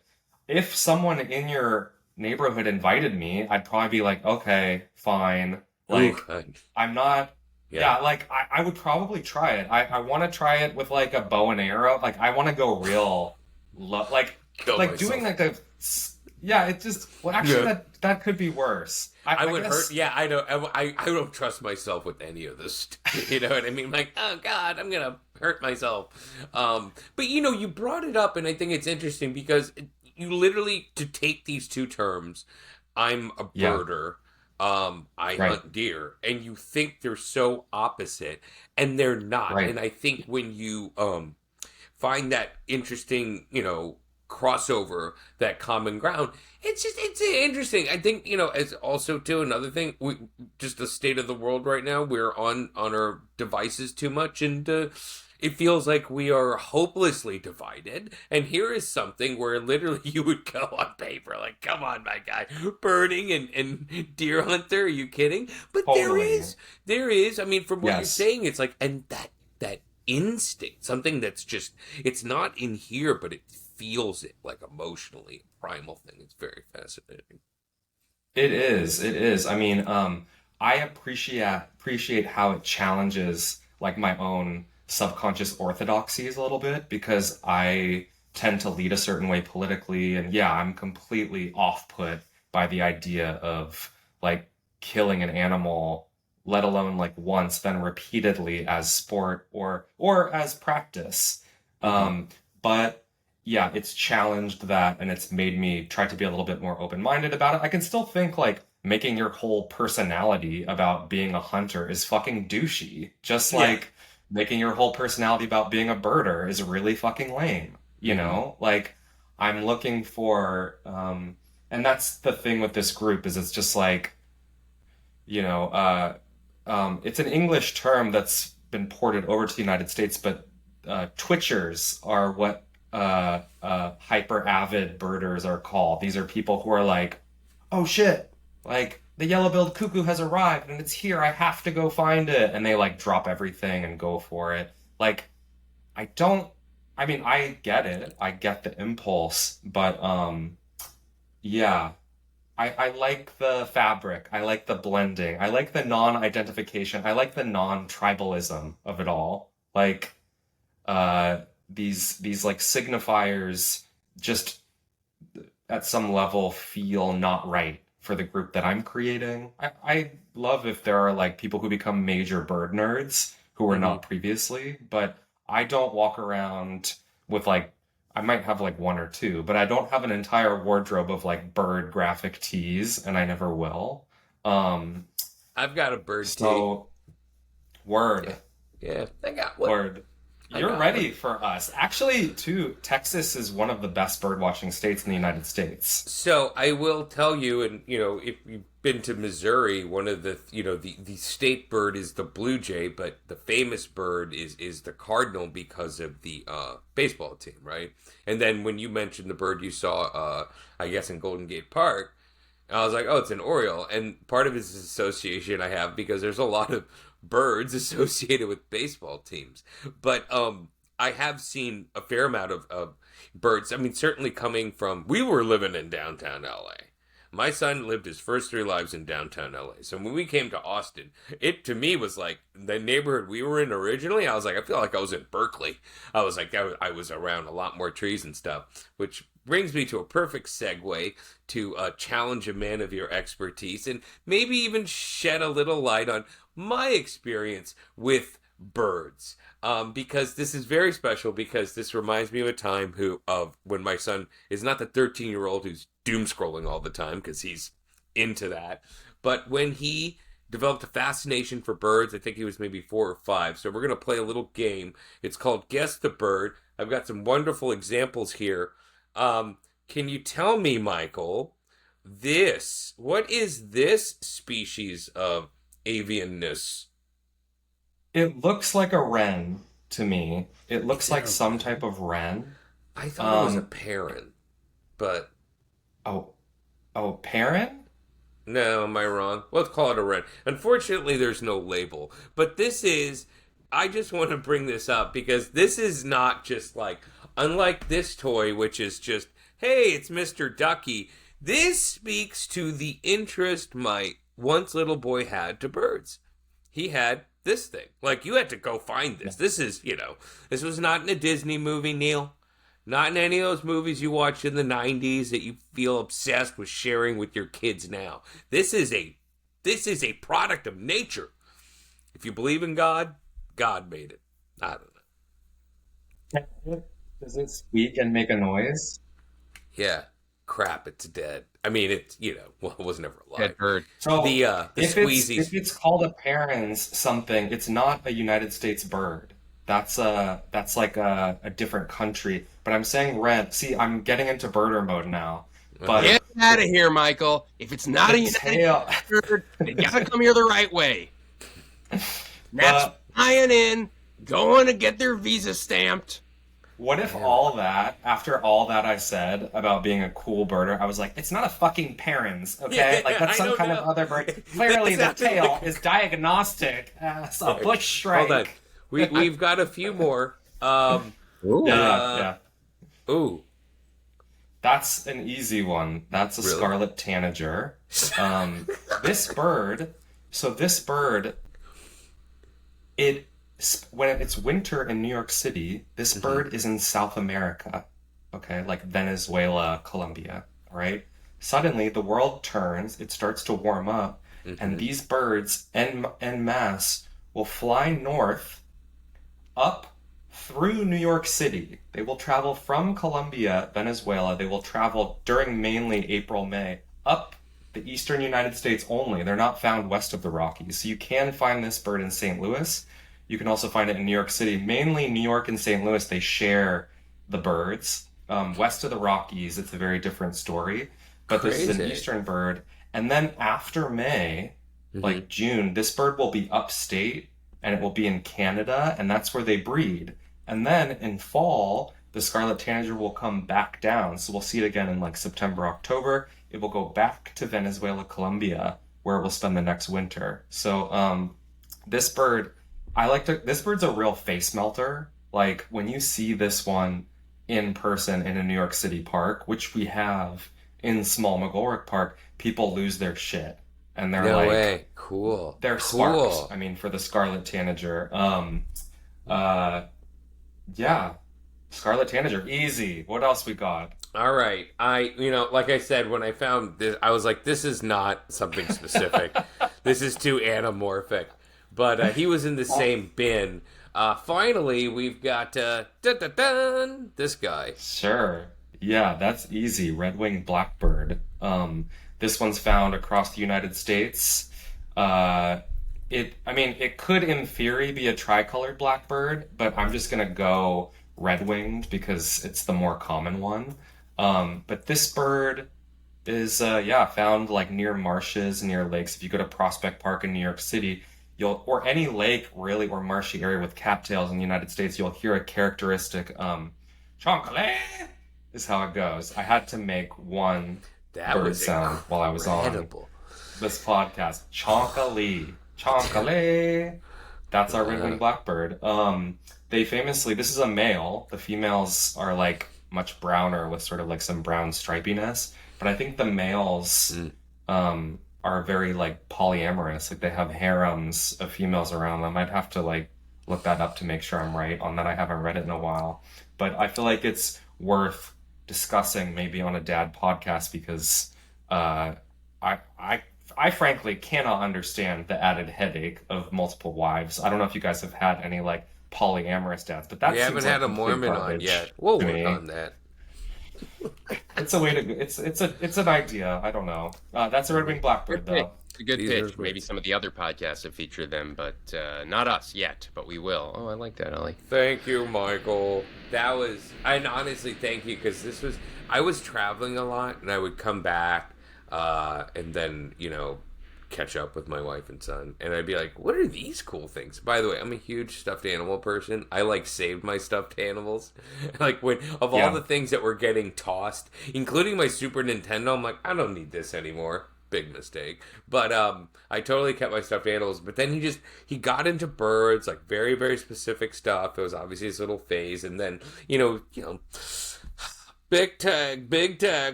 If someone in your neighborhood invited me, I'd probably be like, okay, fine.
Ooh,
Like, I'm not,
yeah.
yeah, like I would probably try it. I want to try it with like a bow and arrow. Like, I want to go real,
Kill
like doing
myself.
like a, yeah, it just, well, actually,
Yeah.
that could be worse.
I
I
would hurt.
guess,
Yeah, I don't. I don't trust myself with any of this. You know what I mean? Like, oh God, I'm gonna hurt myself. But you brought it up, and I think it's interesting because you literally to take these two terms. I'm a
yeah,
birder. I
right,
hunt deer, and you think they're so opposite, and they're not.
right,
And I think when you find that interesting, crossover, that common ground. It's interesting. I think as also too another thing. Just the state of the world right now. We're on our devices too much, and it feels like we are hopelessly divided. And here is something where literally you would go on paper, like, come on, my guy, birding and deer hunter. Are you kidding? But there
totally.
is, there is. I mean, from what you're
Yes.
saying, it's like, and that instinct, something that's just, it's not in here, but it feels it like emotionally, primal thing. It's very fascinating.
It is. It is. I mean, I appreciate how it challenges like my own subconscious orthodoxies a little bit because I tend to lead a certain way politically, and yeah, I'm completely off put by the idea of like killing an animal, let alone like once, then repeatedly as sport or as practice.
Mm-hmm.
But yeah, it's challenged that and it's made me try to be a little bit more open-minded about it. I can still think like making your whole personality about being a hunter is fucking douchey. Just
Yeah.
like making your whole personality about being a birder is really fucking lame. You
Mm-hmm.
know? Like I'm looking for and that's the thing with this group is it's just like, you know, it's an English term that's been ported over to the United States, but twitchers are what hyper avid birders are called. These are people who are like, oh shit, like the yellow-billed cuckoo has arrived and it's here. I have to go find it, and they like drop everything and go for it. Like I don't. I mean, I get it. I get the impulse, but yeah. I like the fabric. I like the blending. I like the non-identification. I like the non-tribalism of it all. Like these like signifiers just at some level feel not right for the group that I'm creating. I love if there are like people who become major bird nerds who were
Mm-hmm.
not previously, but I don't walk around with like I might have like one or two, but I don't have an entire wardrobe of like bird graphic tees, and I never will. Um,
I've got a bird tee.
so word,
Yeah. Yeah. I got what?
word. You're ready for us. Actually, too, Texas is one of the best birdwatching states in the United States.
So I will tell you, and if you've been to Missouri, one of the the state bird is the blue jay, but the famous bird is the cardinal because of the baseball team, right? And then when you mentioned the bird you saw, I guess in Golden Gate Park, I was like, oh, it's an oriole, and part of it is association I have because there's a lot of birds associated with baseball teams, but I have seen a fair amount of birds. I mean, certainly coming from, we were living in downtown LA. My son lived his first 3 lives in downtown LA. So when we came to Austin, it to me was like the neighborhood we were in originally. I was like, I feel like I was in Berkeley. I was like, I was around a lot more trees and stuff, which brings me to a perfect segue to challenge a man of your expertise and maybe even shed a little light on my experience with birds. Because this is very special because this reminds me of a time of when my son is not the 13-year-old who's doom scrolling all the time because he's into that, but when he developed a fascination for birds. I think he was maybe 4 or 5. So we're going to play a little game. It's called Guess the Bird. I've got some wonderful examples here. Can you tell me, Michael, what is this species of avianness?
It looks like a wren to me. It looks like some type of wren.
I thought it was a parrot, but...
Oh, parrot?
No, am I wrong? Let's call it a wren. Unfortunately, there's no label. But this is... I just want to bring this up because this is not just like... Unlike this toy, which is just, hey, it's Mr. Ducky. This speaks to the interest my once little boy had to birds. He had this thing. Like, you had to go find this. This is, this was not in a Disney movie, Neil. Not in any of those movies you watched in the 90s that you feel obsessed with sharing with your kids now. This is a product of nature. If you believe in God, God made it. I don't know.
Does it squeak and make a noise?
Yeah. Crap, it's dead. I mean, it's, well, it was never alive.
Dead bird.
So
The squeezies.
if it's called a parens something, it's not a United States bird. That's like a different country. But I'm saying red. See, I'm getting into birder mode now. But
Get out of here, Michael. If it's not a United States bird, they gotta come here the right way. That's flying in, going to get their visa stamped.
What if after all that I said about being a cool birder, I was like, it's not a fucking parens, okay? Like, that's some kind of other bird. Clearly, the tail is diagnostic as a bush shrike.
Hold on. We've got a few more.
Ooh.
Yeah.
Ooh.
That's an easy one. That's a scarlet tanager. This bird, when it's winter in New York City, this bird is in South America, okay, like Venezuela, Colombia, all right? Suddenly, the world turns, it starts to warm up, and these birds, en masse, will fly north, up through New York City. They will travel from Colombia, Venezuela, they will travel during mainly April, May, up the eastern United States only. They're not found west of the Rockies. So you can find this bird in St. Louis. You can also find it in New York City. Mainly New York and St. Louis, they share the birds. West of the Rockies, it's a very different story. But This is an eastern bird. And then after May, like June, this bird will be upstate, and it will be in Canada, and that's where they breed. And then in fall, the scarlet tanager will come back down. So we'll see it again in like September, October. It will go back to Venezuela, Colombia, where it will spend the next winter. So this bird... this bird's a real face melter. Like, when you see this one in person in a New York City park, which we have in small McGolrick Park, people lose their shit. And they're
No way. Cool.
They're sparks. I mean, for the scarlet tanager. Yeah. Scarlet tanager. Easy. What else we got?
All right. Like I said, when I found this, I was like, this is not something specific. This is too anamorphic. But he was in the same bin. Finally, we've got this guy.
Sure. Yeah, that's easy. Red-winged blackbird. This one's found across the United States, I mean, it could in theory be a tricolored blackbird, but I'm just gonna go red-winged because it's the more common one. But this bird is, yeah, found like near marshes, near lakes. If you go to Prospect Park in New York City, or any lake really, or marshy area with cattails in the United States, you'll hear a characteristic, chonkale is how it goes. I had to make one
That
bird
was
sound while I was on
incredible.
this podcast. Chonkale. Chonkale. That's our red-winged blackbird. They famously, this is a male. The females are like much browner with sort of like some brown stripiness. But I think the males are very like polyamorous. Like they have harems of females around them. I'd have to like look that up to make sure I'm right on that. I haven't read it in a while. But I feel like it's worth discussing maybe on a dad podcast because I frankly cannot understand the added headache of multiple wives. I don't know if you guys have had any like polyamorous dads, but that
We
seems
haven't
like
had a
complete
Mormon on
garbage
yet. We'll
to
work
me.
on that.
It's a way to. It's an idea. I don't know. That's a red-winged blackbird though.
It's a good
These are
pitch. Maybe some of the other podcasts have featured them, but not us yet. But we will. Oh, I like that, Ollie.
Thank you, Michael. That was, and honestly, thank you, because I was traveling a lot, and I would come back, and then, catch up with my wife and son, and I'd be like, what are these cool things? By the way, I'm a huge stuffed animal person. I, saved my stuffed animals. When, of all the things that were getting tossed, including my Super Nintendo, I'm like, I don't need this anymore. Big mistake. But I totally kept my stuffed animals. But then he got into birds, very, very specific stuff. It was obviously his little phase. And then, big tech,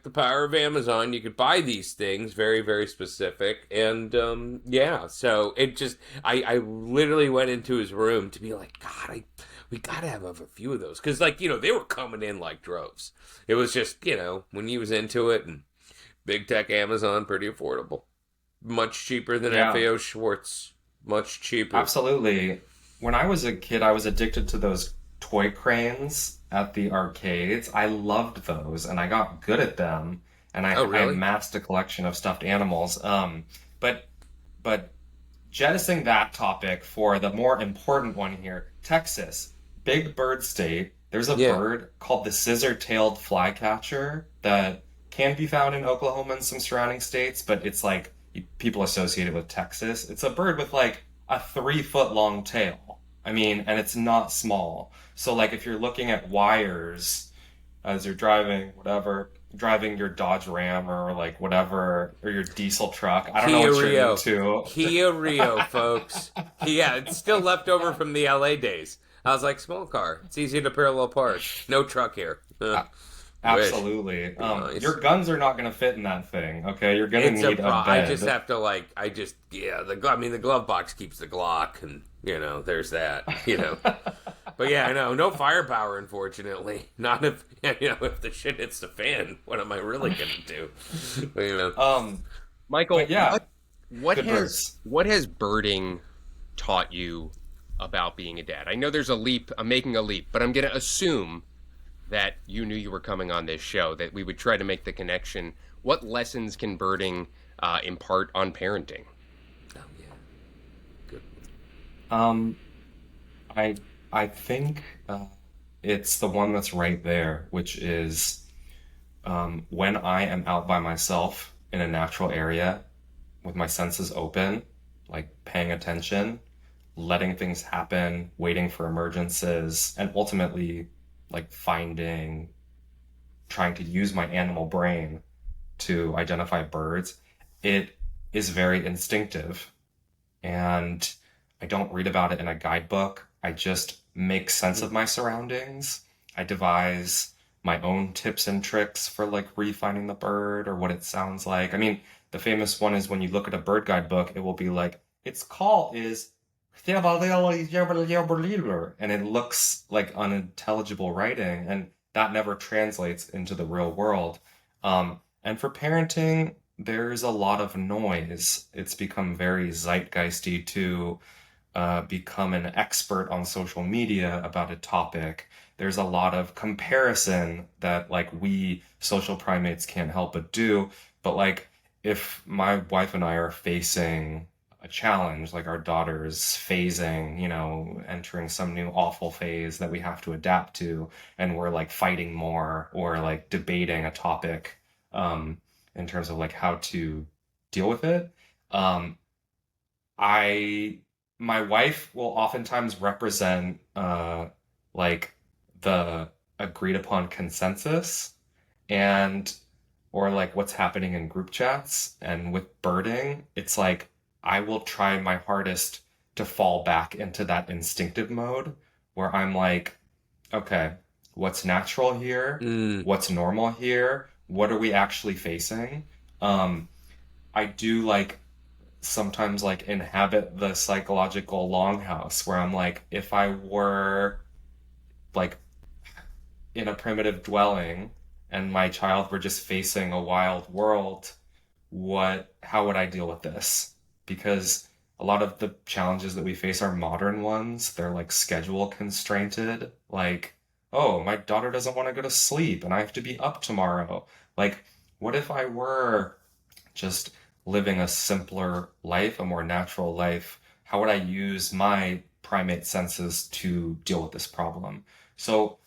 the power of Amazon. You could buy these things, very, very specific. And so it just, I literally went into his room to be like, God, we gotta have a few of those. Because, they were coming in like droves. It was just, when he was into it, and big tech Amazon, pretty affordable. Much cheaper than FAO Schwartz. Much cheaper.
Absolutely. When I was a kid, I was addicted to those toy cranes at the arcades. I loved those, and I got good at them. And I amassed a collection of stuffed animals. But jettisoning that topic for the more important one here, Texas, big bird state. There's a bird called the scissor-tailed flycatcher that can be found in Oklahoma and some surrounding states, but it's people associate it with Texas. It's a bird with a 3-foot long tail. I mean, and it's not small. So if you're looking at wires as you're driving your Dodge Ram or whatever, or your diesel truck. I don't know what you're into.
Kia Rio, folks. Yeah, it's still left over from the LA days. I was like, small car. It's easy to parallel park. No truck here.
Absolutely.
Nice.
Your guns are not going to fit in that thing, okay? You're going to need a bed.
I just have to, the glove box keeps the Glock, and, there's that, But yeah, I know, no firepower, unfortunately. Not if, if the shit hits the fan, what am I really going to do?
Michael,
yeah,
what has birding taught you about being a dad? I know there's a leap, I'm making a leap, but I'm going to assume that you knew you were coming on this show, that we would try to make the connection. What lessons can birding impart on parenting?
Oh, yeah. Good.
I think it's the one that's right there, which is when I am out by myself in a natural area with my senses open, paying attention, letting things happen, waiting for emergencies, and ultimately trying to use my animal brain to identify birds, it is very instinctive. And I don't read about it in a guidebook. I just make sense of my surroundings. I devise my own tips and tricks for re-finding the bird or what it sounds like. I mean, the famous one is when you look at a bird guidebook, it will be its call is, and it looks like unintelligible writing, and that never translates into the real world. And for parenting, there's a lot of noise. It's become very zeitgeisty to become an expert on social media about a topic. There's a lot of comparison that we social primates can't help but do. But if my wife and I are facing a challenge, like our daughter's phasing, entering some new awful phase that we have to adapt to, and we're like fighting more or like debating a topic um, in terms of like how to deal with it. Um, I my wife will oftentimes represent like the agreed upon consensus and or like what's happening in group chats. And with birding, it's like I will try my hardest to fall back into that instinctive mode where I'm like, okay, what's natural here?
Mm.
What's normal here? What are we actually facing? Um, I do like sometimes like inhabit the psychological longhouse where I'm like, if I were like in a primitive dwelling and my child were just facing a wild world, how would I deal with this? Because a lot of the challenges that we face are modern ones. They're like schedule constrained. Like, oh, my daughter doesn't want to go to sleep and I have to be up tomorrow. Like, what if I were just living a simpler life, a more natural life? How would I use my primate senses to deal with this problem? So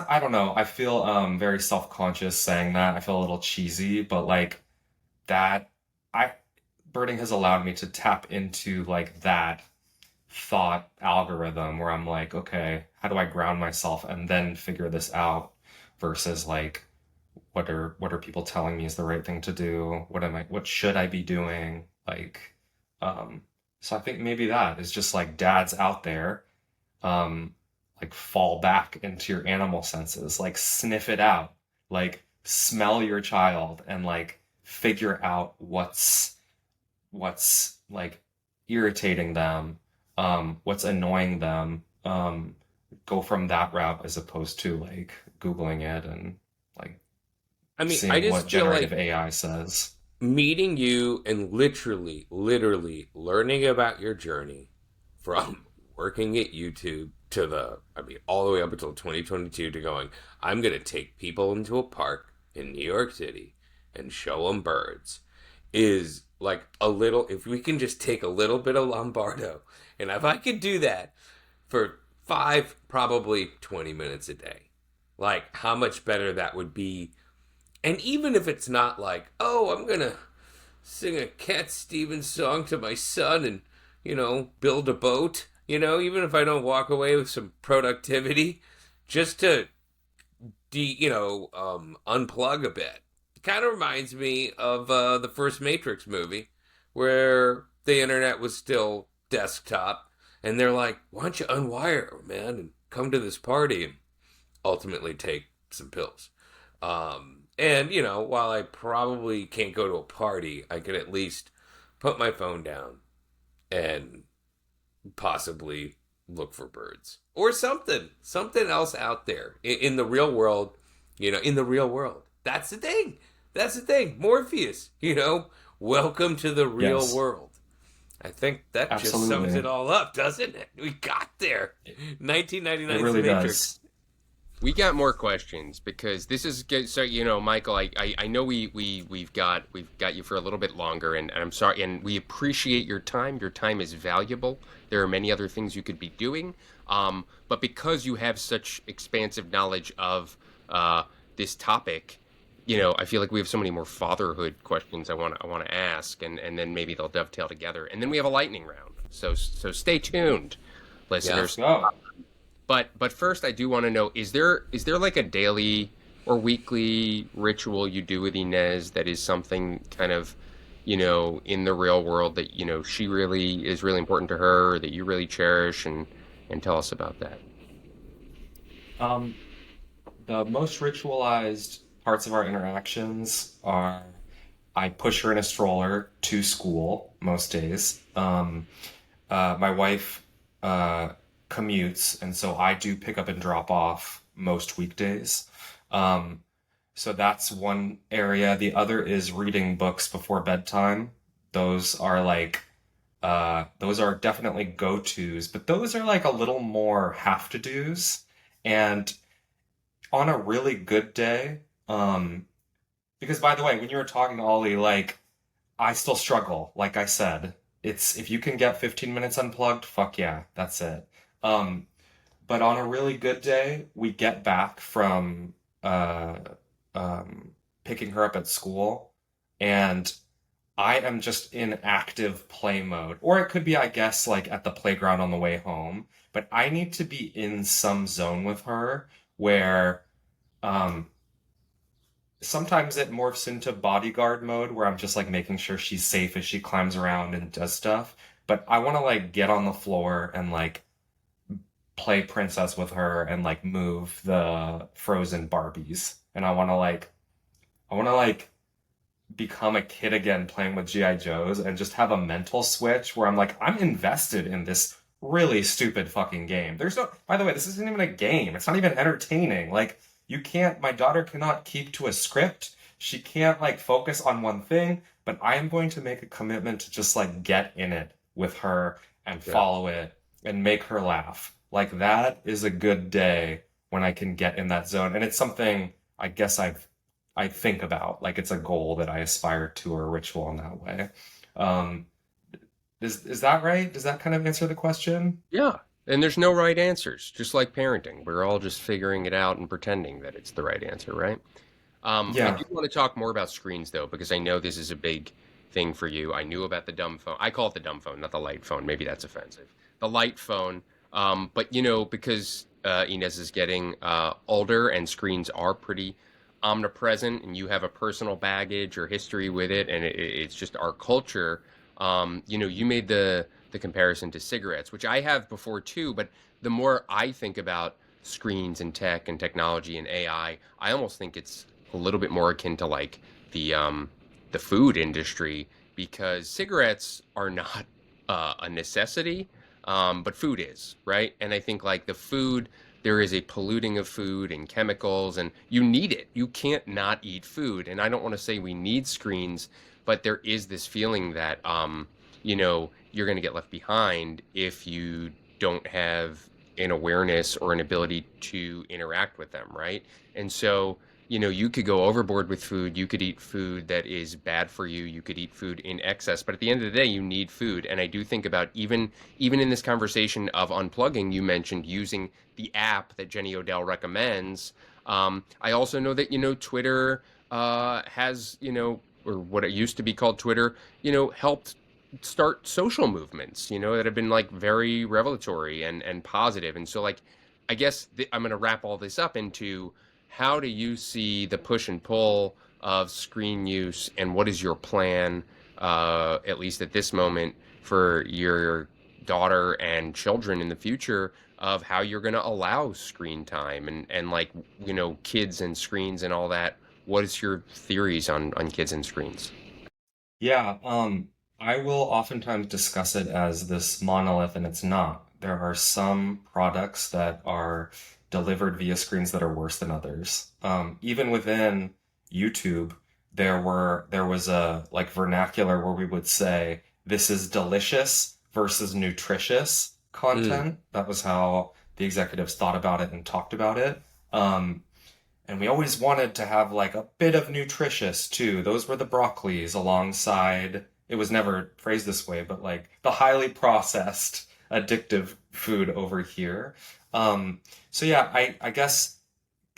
I don't know. I feel very self-conscious saying that. I feel a little cheesy, but like that I birding has allowed me to tap into like that thought algorithm where I'm like, okay, how do I ground myself and then figure this out versus like what are people telling me is the right thing to do? What should I be doing? Like um so I think maybe that is just like dads out there like fall back into your animal senses, like sniff it out, like smell your child and like figure out what's like irritating them, what's annoying them, go from that route as opposed to like Googling it and like
I mean, I
seeing what
just feel
generative
like
AI says.
meeting you and literally learning about your journey from working at YouTube to all the way up until 2022 to going, I'm going to take people into a park in New York City and show them birds is like a little, if we can just take a little bit of Lombardo, and if I could do that for probably 20 minutes a day, like how much better that would be. And even if it's not like, oh, I'm going to sing a Cat Stevens song to my son and, build a boat, even if I don't walk away with some productivity, just to, unplug a bit. It kind of reminds me of the first Matrix movie where the internet was still desktop and they're like, why don't you unwire, man, and come to this party and ultimately take some pills. And, while I probably can't go to a party, I could at least put my phone down and possibly look for birds or something else out there in the real world, in the real world. That's the thing. That's the thing. Morpheus, welcome to the real
Yes,
world. I think that just sums it
absolutely.
all up, doesn't it? We got there.
It
1999's The
really
Matrix.
does.
We got more questions because this is good. So Michael, I know we've got you for a little bit longer, and I'm sorry, and we appreciate your time. Your time is valuable. There are many other things you could be doing, but because you have such expansive knowledge of this topic, I feel like we have so many more fatherhood questions I want to ask, and then maybe they'll dovetail together, and then we have a lightning round. So stay tuned,
Yeah.
Let's
listeners.
go.
But first, I do want to know: is there like a daily or weekly ritual you do with Inez that is something kind of, in the real world that she really is really important to her, or that you really cherish, and tell us about that.
Um, the most ritualized parts of our interactions are I push her in a stroller to school most days. My wife uh, commutes, and so I do pick up and drop off most weekdays. Um, so that's one area. The other is reading books before bedtime. Those are like, those are definitely go-tos, but those are like a little more have to do's. And on a really good day, because by the way, when you were talking to Ollie, like I still struggle, like I said. it's if you can get 15 minutes unplugged, fuck yeah, that's it. Um, but on a really good day, we get back from uh, um, picking her up at school, and I am just in active play mode. Or it could be, I guess, like at the playground on the way home. But I need to be in some zone with her where um, sometimes it morphs into bodyguard mode where I'm just like making sure she's safe as she climbs around and does stuff. But I want to like get on the floor and like play princess with her and like move the frozen Barbies. And I want to like become a kid again playing with GI Joes and just have a mental switch where I'm like, I'm invested in this really stupid fucking game. There's no, by the way, this isn't even a game. It's not even entertaining. Like, you can't, my daughter cannot keep to a script. She can't like focus on one thing, but I am going to make a commitment to just like get in it with her and
Yeah.
follow it and make her laugh. Like, that is a good day when I can get in that zone. And it's something I guess I think about, like it's a goal that I aspire to or a ritual in that way. Um, is that right? Does that kind of answer the question?
Yeah. And there's no right answers, just like parenting. We're all just figuring it out and pretending that it's the right answer, right? I
Yeah.
do want to talk more about screens though, because I know this is a big thing for you. I knew about the dumb phone. I call it the dumb phone, not the light phone. Maybe that's offensive. The light phone. But you know, because Inez is getting older and screens are pretty omnipresent, and you have a personal baggage or history with it, and it's just our culture. You know, you made the comparison to cigarettes, which I have before too. But the more I think about screens and tech and technology and I almost think it's a little bit more akin to like the food industry, because cigarettes are not a necessity, but food is, right? And I think like the food, there is a polluting of food and chemicals, and you need it. You can't not eat food. And I don't want to say we need screens, but there is this feeling that you know, you're going to get left behind if you don't have an awareness or an ability to interact with them, right? And so, you know, you could go overboard with food. You could eat food that is bad for you. You could eat food in excess. But at the end of the day, you need food. And I do think about even in this conversation of unplugging, you mentioned using the app that Jenny Odell recommends. I also know that, you know, Twitter has, you know, or what it used to be called Twitter, you know, helped start social movements, you know, that have been like very revelatory and positive. And so like, I guess I'm going to wrap all this up into how do you see the push and pull of screen use, and what is your plan, at least at this moment, for your daughter and children in the future, of how you're going to allow screen time and like, you know, kids and screens and all that. What is your theories on kids and screens?
Yeah, I will oftentimes discuss it as this monolith, and it's not. There are some products that are delivered via screens that are worse than others. Even within YouTube, there was a like vernacular where we would say this is delicious versus nutritious
Mm.
content. That was how the executives thought about it and talked about it. Um, and we always wanted to have like a bit of nutritious too. Those were the broccolis alongside, it was never phrased this way, but like the highly processed addictive food over here. So yeah, I guess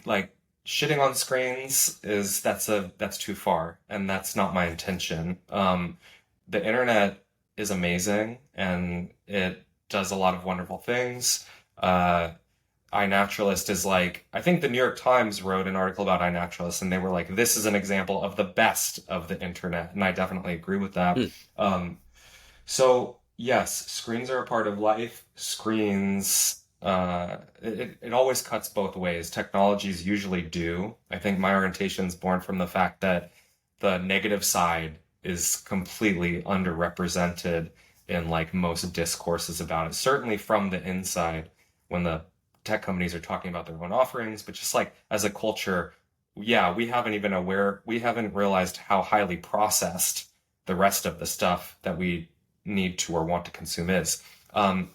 like shitting on screens is that's too far, and that's not my intention. The internet is amazing and it does a lot of wonderful things. Uh, iNaturalist is like, I think the New York Times wrote an article about iNaturalist, and they were like, this is an example of the best of the internet, and I definitely agree with that.
Mm.
Um, so yes, screens are a part of life. Screens, it always cuts both ways. Technologies usually do. I think my orientation is born from the fact that the negative side is completely underrepresented in like most discourses about it. Certainly from the inside, when the tech companies are talking about their own offerings, but just like as a culture, yeah, we haven't realized how highly processed the rest of the stuff that we need to or want to consume is. Um,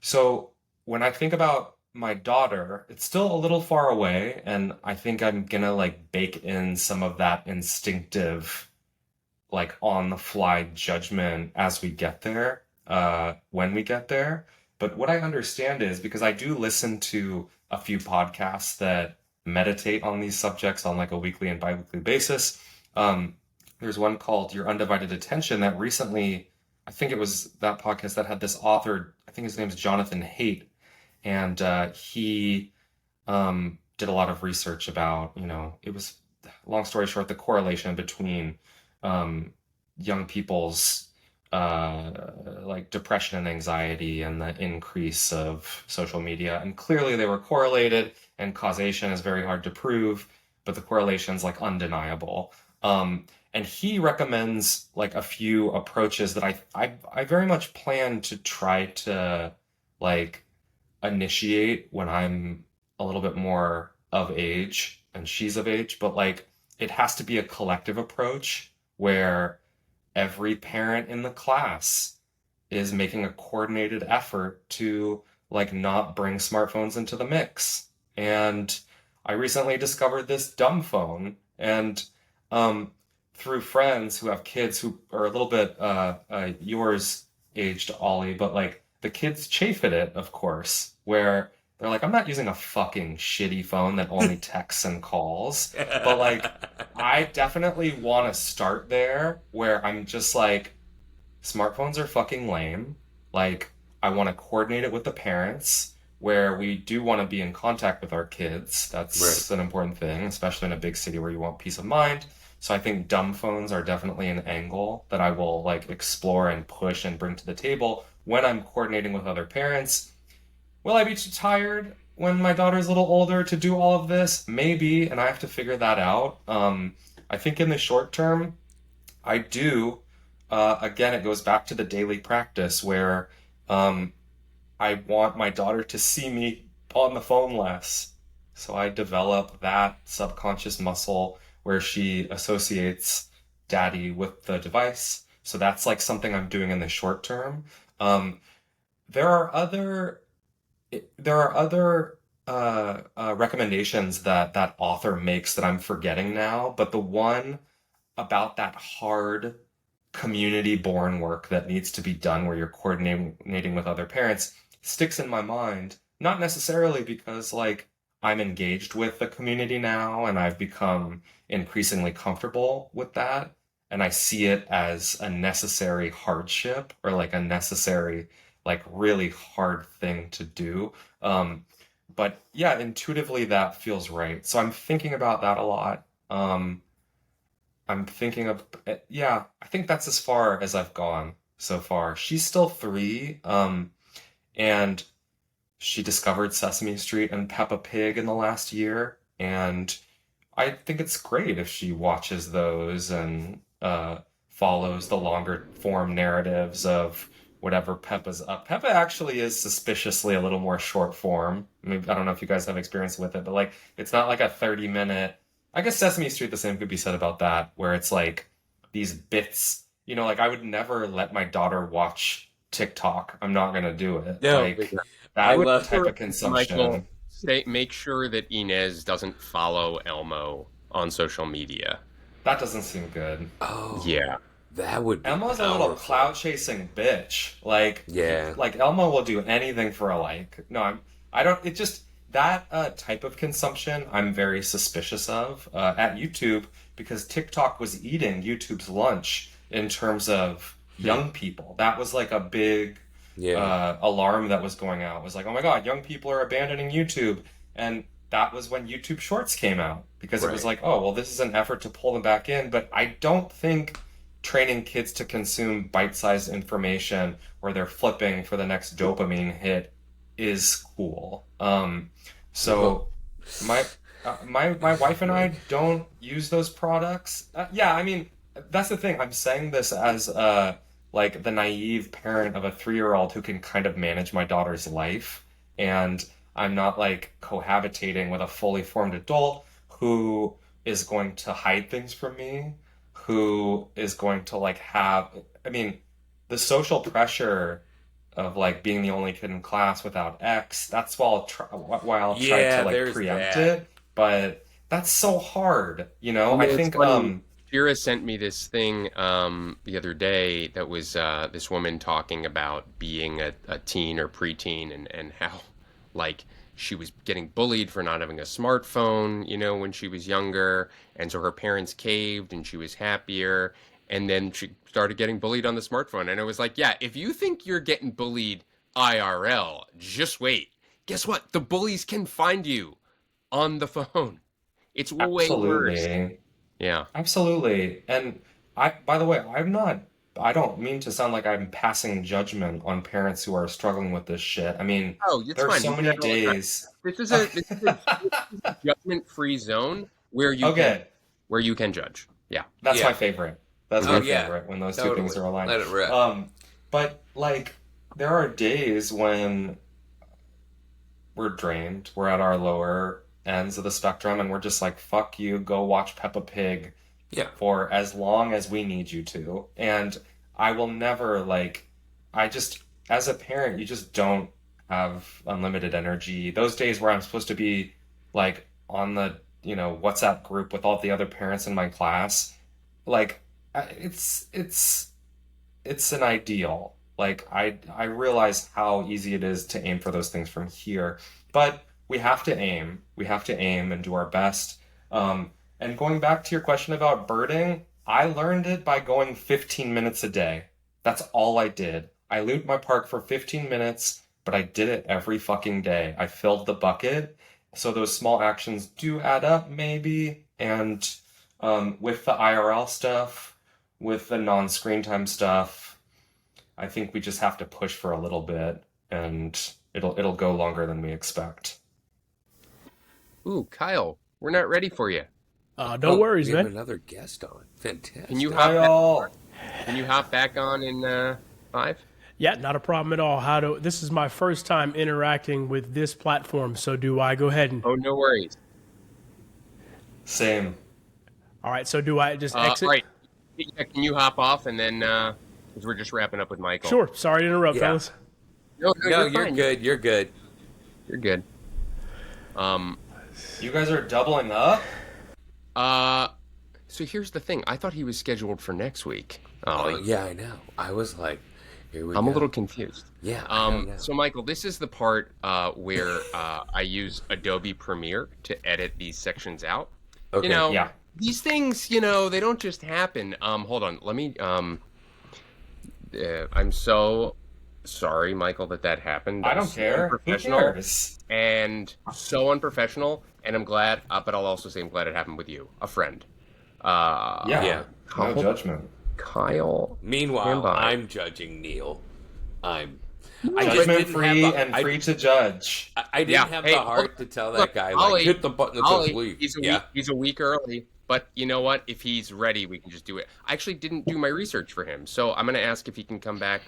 so when I think about my daughter, it's still a little far away, and I think I'm gonna like bake in some of that instinctive like on the fly judgment as we get there, when we get there. But what I understand is because I do listen to a few podcasts that meditate on these subjects on like a weekly and biweekly basis. Um, there's one called Your Undivided Attention that recently, I think it was that podcast that had this author, I think his name is Jonathan Haidt, and he did a lot of research about, it was, long story short, the correlation between um, young people's like depression and anxiety and the increase of social media. And clearly they were correlated, and causation is very hard to prove, but the correlation is like undeniable. And he recommends like a few approaches that I very much plan to try to like initiate when I'm a little bit more of age and she's of age, but like it has to be a collective approach where every parent in the class is making a coordinated effort to like not bring smartphones into the mix. And I recently discovered this dumb phone, and um through friends who have kids who are a little bit yours aged, Ollie, but like the kids chafe at it, of course, where they're like, I'm not using a fucking shitty phone that only texts and calls. But like, I definitely want to start there where I'm just like, smartphones are fucking lame. Like, I want to coordinate it with the parents where we do want to be in contact with our kids.
Right.
That's an important thing, especially in a big city where you want peace of mind. So I think dumb phones are definitely an angle that I will like explore and push and bring to the table when I'm coordinating with other parents. Will I be too tired when my daughter's a little older to do all of this? Maybe, and I have to figure that out. I think in the short term, I do. Again, it goes back to the daily practice where um, I want my daughter to see me on the phone less. So I develop that subconscious muscle where she associates daddy with the device. So that's like something I'm doing in the short term. Um, there are other there are other recommendations that that author makes that I'm forgetting now, but the one about that hard community born work that needs to be done where you're coordinating with other parents sticks in my mind, not necessarily because like I'm engaged with the community now and I've become increasingly comfortable with that and I see it as a necessary hardship or like a necessary like really hard thing to do. Um but yeah, intuitively that feels right. So I'm thinking about that a lot. I'm thinking of, yeah, I think that's as far as I've gone so far. She's still 3, and she discovered Sesame Street and Peppa Pig in the last year, and I think it's great if she watches those and follows the longer form narratives of whatever Peppa's up. Peppa actually is suspiciously a little more short form. I mean, I don't know if you guys have experience with it, but like it's not like a 30-minute. I guess Sesame Street, the same could be said about that, where it's like these bits, like I would never let my daughter watch TikTok. I'm not gonna do it.
No,
Like
I
that
would
love
type of
Michael,
consumption.
make sure that Inez doesn't follow Elmo on social media.
That doesn't seem good.
oh,
Yeah.
that would be
Elmo's a little
powerful.
cloud chasing bitch. Like
Yeah.
like Elmo will do anything for a like. No, I don't. It just that type of consumption I'm very suspicious of at YouTube because TikTok was eating YouTube's lunch in terms of
Hmm.
young people. That was like a big
Yeah.
alarm that was going out. It was like, oh my God, young people are abandoning YouTube, and that was when YouTube Shorts came out because it was
Right.
like, oh well, this is an effort to pull them back in. But I don't think training kids to consume bite-sized information where they're flipping for the next dopamine hit is cool.
Well,
So my wife and I don't use those products. Yeah, I mean that's the thing. I'm saying this as like the naive parent of a 3-year-old who can kind of manage my daughter's life, and I'm not like cohabitating with a fully formed adult who is going to hide things from me, who is going to like have. I mean, the social pressure of like being the only kid in class without X. That's why I'll try to
yeah,
like
there's
preempt
that.
it, but that's so hard,
I
I
mean, it's
think
funny. Shira sent me this thing the other day that was this woman talking about being a teen or preteen and how like she was getting bullied for not having a smartphone, when she was younger, and so her parents caved and she was happier, and then she started getting bullied on the smartphone, and it was like, yeah, if you think you're getting bullied IRL, just wait. Guess what? The bullies can find you on the phone. It's way worse.
Absolutely.
Yeah.
Absolutely. And by the way, I don't mean to sound like I'm passing judgment on parents who are struggling with this shit. I mean,
Oh, it's
there's
fine.
so
You do
many
that all the time.
days.
This is a judgment-free zone where
Okay,
you can judge. Yeah.
that's my
Yeah.
favorite. That's
Oh
my
yeah.
favorite when those two things
Totally.
are aligned.
Let it rip.
But like, there are days when we're drained, we're at our lower ends of the spectrum, and we're just like, fuck you, go watch Peppa Pig
Yeah.
for as long as we need you to. And I will never, like, as a parent, you just don't have unlimited energy. Those days where I'm supposed to be, like, on the, WhatsApp group with all the other parents in my class, like, it's an ideal. Like, I realize how easy it is to aim for those things from here, but we have to aim. We have to aim and do our best. And going back to your question about birding, I learned it by going 15 minutes a day. That's all I did. I looped my park for 15 minutes, but I did it every fucking day. I filled the bucket. So those small actions do add up, maybe. And with the IRL stuff, with the non-screen time stuff, I think we just have to push for a little bit, and it'll go longer than we expect.
Ooh, Kyle, we're not ready for you.
No worries,
we have
man.
another guest on. Fantastic.
Can you
Kyle,
hop back on in 5?
Yeah, not a problem at all. This is my first time interacting with this platform, so do I go ahead and...
Oh, no worries.
same.
All right, so do I just exit?
All right. Yeah, can you hop off and then, because we're just wrapping up with Michael.
Sure. Sorry to interrupt,
Yeah.
fellas.
No,
No,
you're fine.
good. You're good.
You're good.
You guys are doubling up?
So here's the thing. I thought he was scheduled for next week.
Yeah, I know. I was like, here we go.
I'm a little confused.
Yeah. I know.
So Michael, this is the part where I use Adobe Premiere to edit these sections out.
Okay.
Yeah.
These things, they don't just happen. Hold on. Let me, I'm so sorry, Michael, that happened.
I don't
So
care. Who
unprofessional
cares?
and so unprofessional. And I'm glad, but I'll also say I'm glad it happened with you, a friend.
Yeah.
Yeah.
No judgment.
Kyle.
Meanwhile,
Standby.
I'm judging Neil. I just
Judgment
didn't
free
have
and free to judge.
I didn't
Yeah,
have
hey,
the heart
look,
to tell
look,
that guy,
Ollie,
like, hit the button that says leave.
He's a week early, but you know what? If he's ready, we can just do it. I actually didn't do my research for him, so I'm going to ask if he can come back.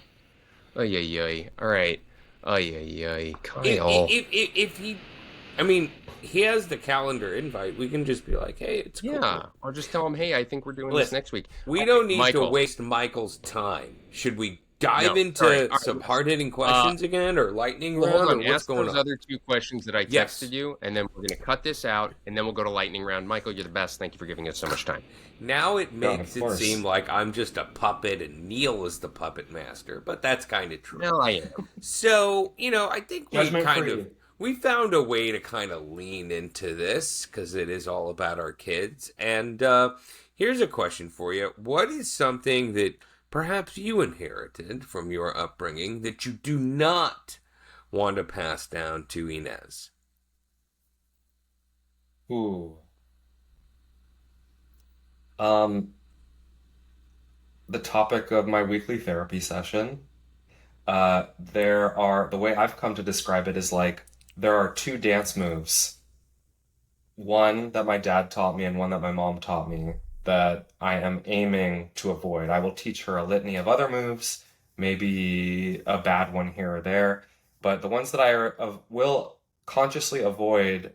All right. Kyle.
If he, I mean, he has the calendar invite. We can just be like, hey, it's cool.
Yeah, or just tell him, hey, I think we're doing this
Listen,
next week.
We don't need
Michael.
to waste Michael's time. Should we dive
No,
into
all right.
some hard-hitting questions again, or lightning
Well,
round,
hold
or
on.
what's
Ask
going
those
on?
other 2 questions that I texted
Yes.
you, and then we're going to cut this out, and then we'll go to lightning round. Michael, you're the best. Thank you for giving us so much time.
Now it makes
of
it
course.
seem like I'm just a puppet and Neil is the puppet master, but that's kind of true.
No, I am.
So, I think
Judgment free.
we found a way to kind of lean into this because it is all about our kids. And here's a question for you. What is something that perhaps you inherited from your upbringing that you do not want to pass down to Inez?
Ooh. The topic of my weekly therapy session. The way I've come to describe it is like there are 2 dance moves. One that my dad taught me and one that my mom taught me that I am aiming to avoid. I will teach her a litany of other moves, maybe a bad one here or there, but the ones that I will consciously avoid,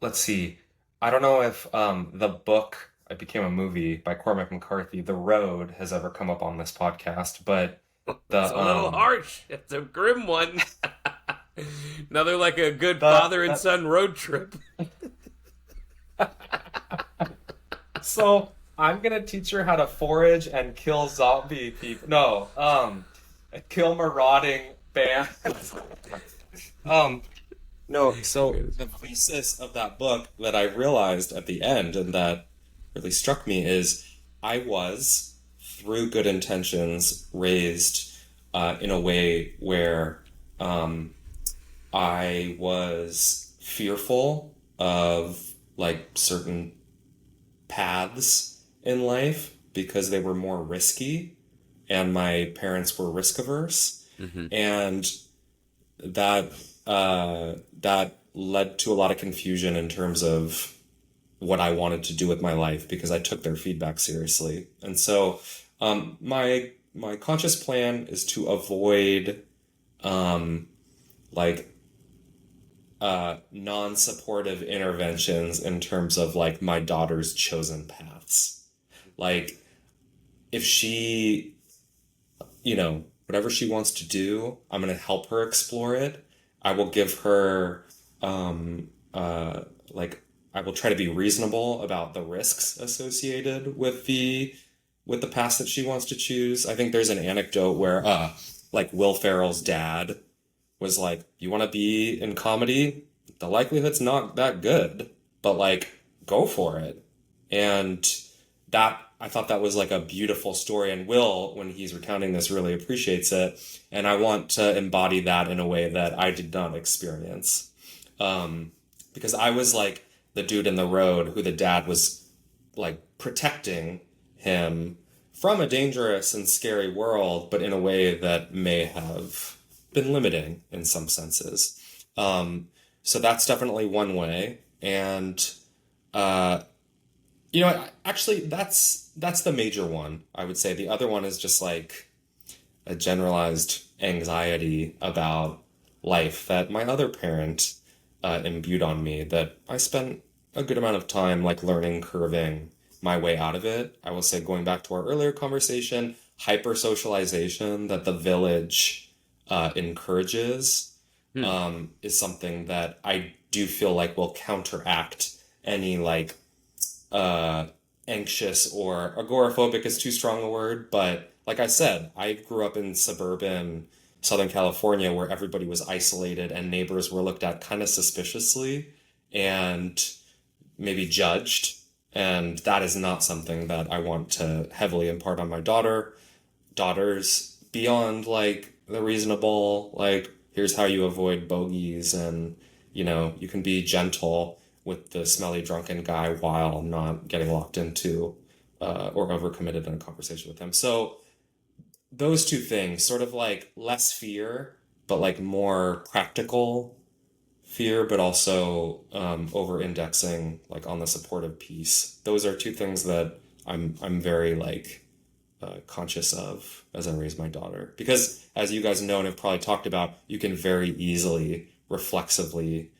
let's see. I don't know if the book It Became a Movie by Cormac McCarthy, The Road, has ever come up on this podcast, but
It's a little harsh. It's a grim one. Another like a good father and son road trip.
So I'm gonna teach her how to forage and kill zombie people. No, kill marauding bands. No. So the thesis of that book that I realized at the end and that really struck me is I was, through good intentions, raised in a way where I was fearful of like certain paths in life because they were more risky and my parents were risk averse. And that that led to a lot of confusion in terms of what I wanted to do with my life because I took their feedback seriously. And so my conscious plan is to avoid like non-supportive interventions in terms of like my daughter's chosen paths. Like if she, whatever she wants to do, I'm going to help her explore it. I will give her I will try to be reasonable about the risks associated with the path that she wants to choose. I think there's an anecdote where like Will Ferrell's dad was like, you want to be in comedy? The likelihood's not that good, but like, go for it. And that, I thought that was like a beautiful story. And Will, when he's recounting this, really appreciates it. And I want to embody that in a way that I did not experience. Because I was like the dude in the road who the dad was like protecting him from a dangerous and scary world, but in a way that may have been limiting in some senses. So that's definitely one way. And, actually that's the major one, I would say. The other one is just like a generalized anxiety about life that my other parent imbued on me, that I spent a good amount of time like learning, curving my way out of it. I will say, going back to our earlier conversation, hyper socialization that the village encourages is something that I do feel like will counteract any like anxious, or agoraphobic is too strong a word, but like I said, I grew up in suburban Southern California where everybody was isolated and neighbors were looked at kind of suspiciously and maybe judged. And that is not something that I want to heavily impart on my daughters beyond like the reasonable, like, here's how you avoid bogeys, and you can be gentle with the smelly drunken guy while not getting locked into or overcommitted in a conversation with him. So those two things, sort of like less fear, but like more practical fear, but also over-indexing like on the supportive piece. Those are two things that I'm very like conscious of as I raise my daughter, because as you guys know and have probably talked about, you can very easily reflexively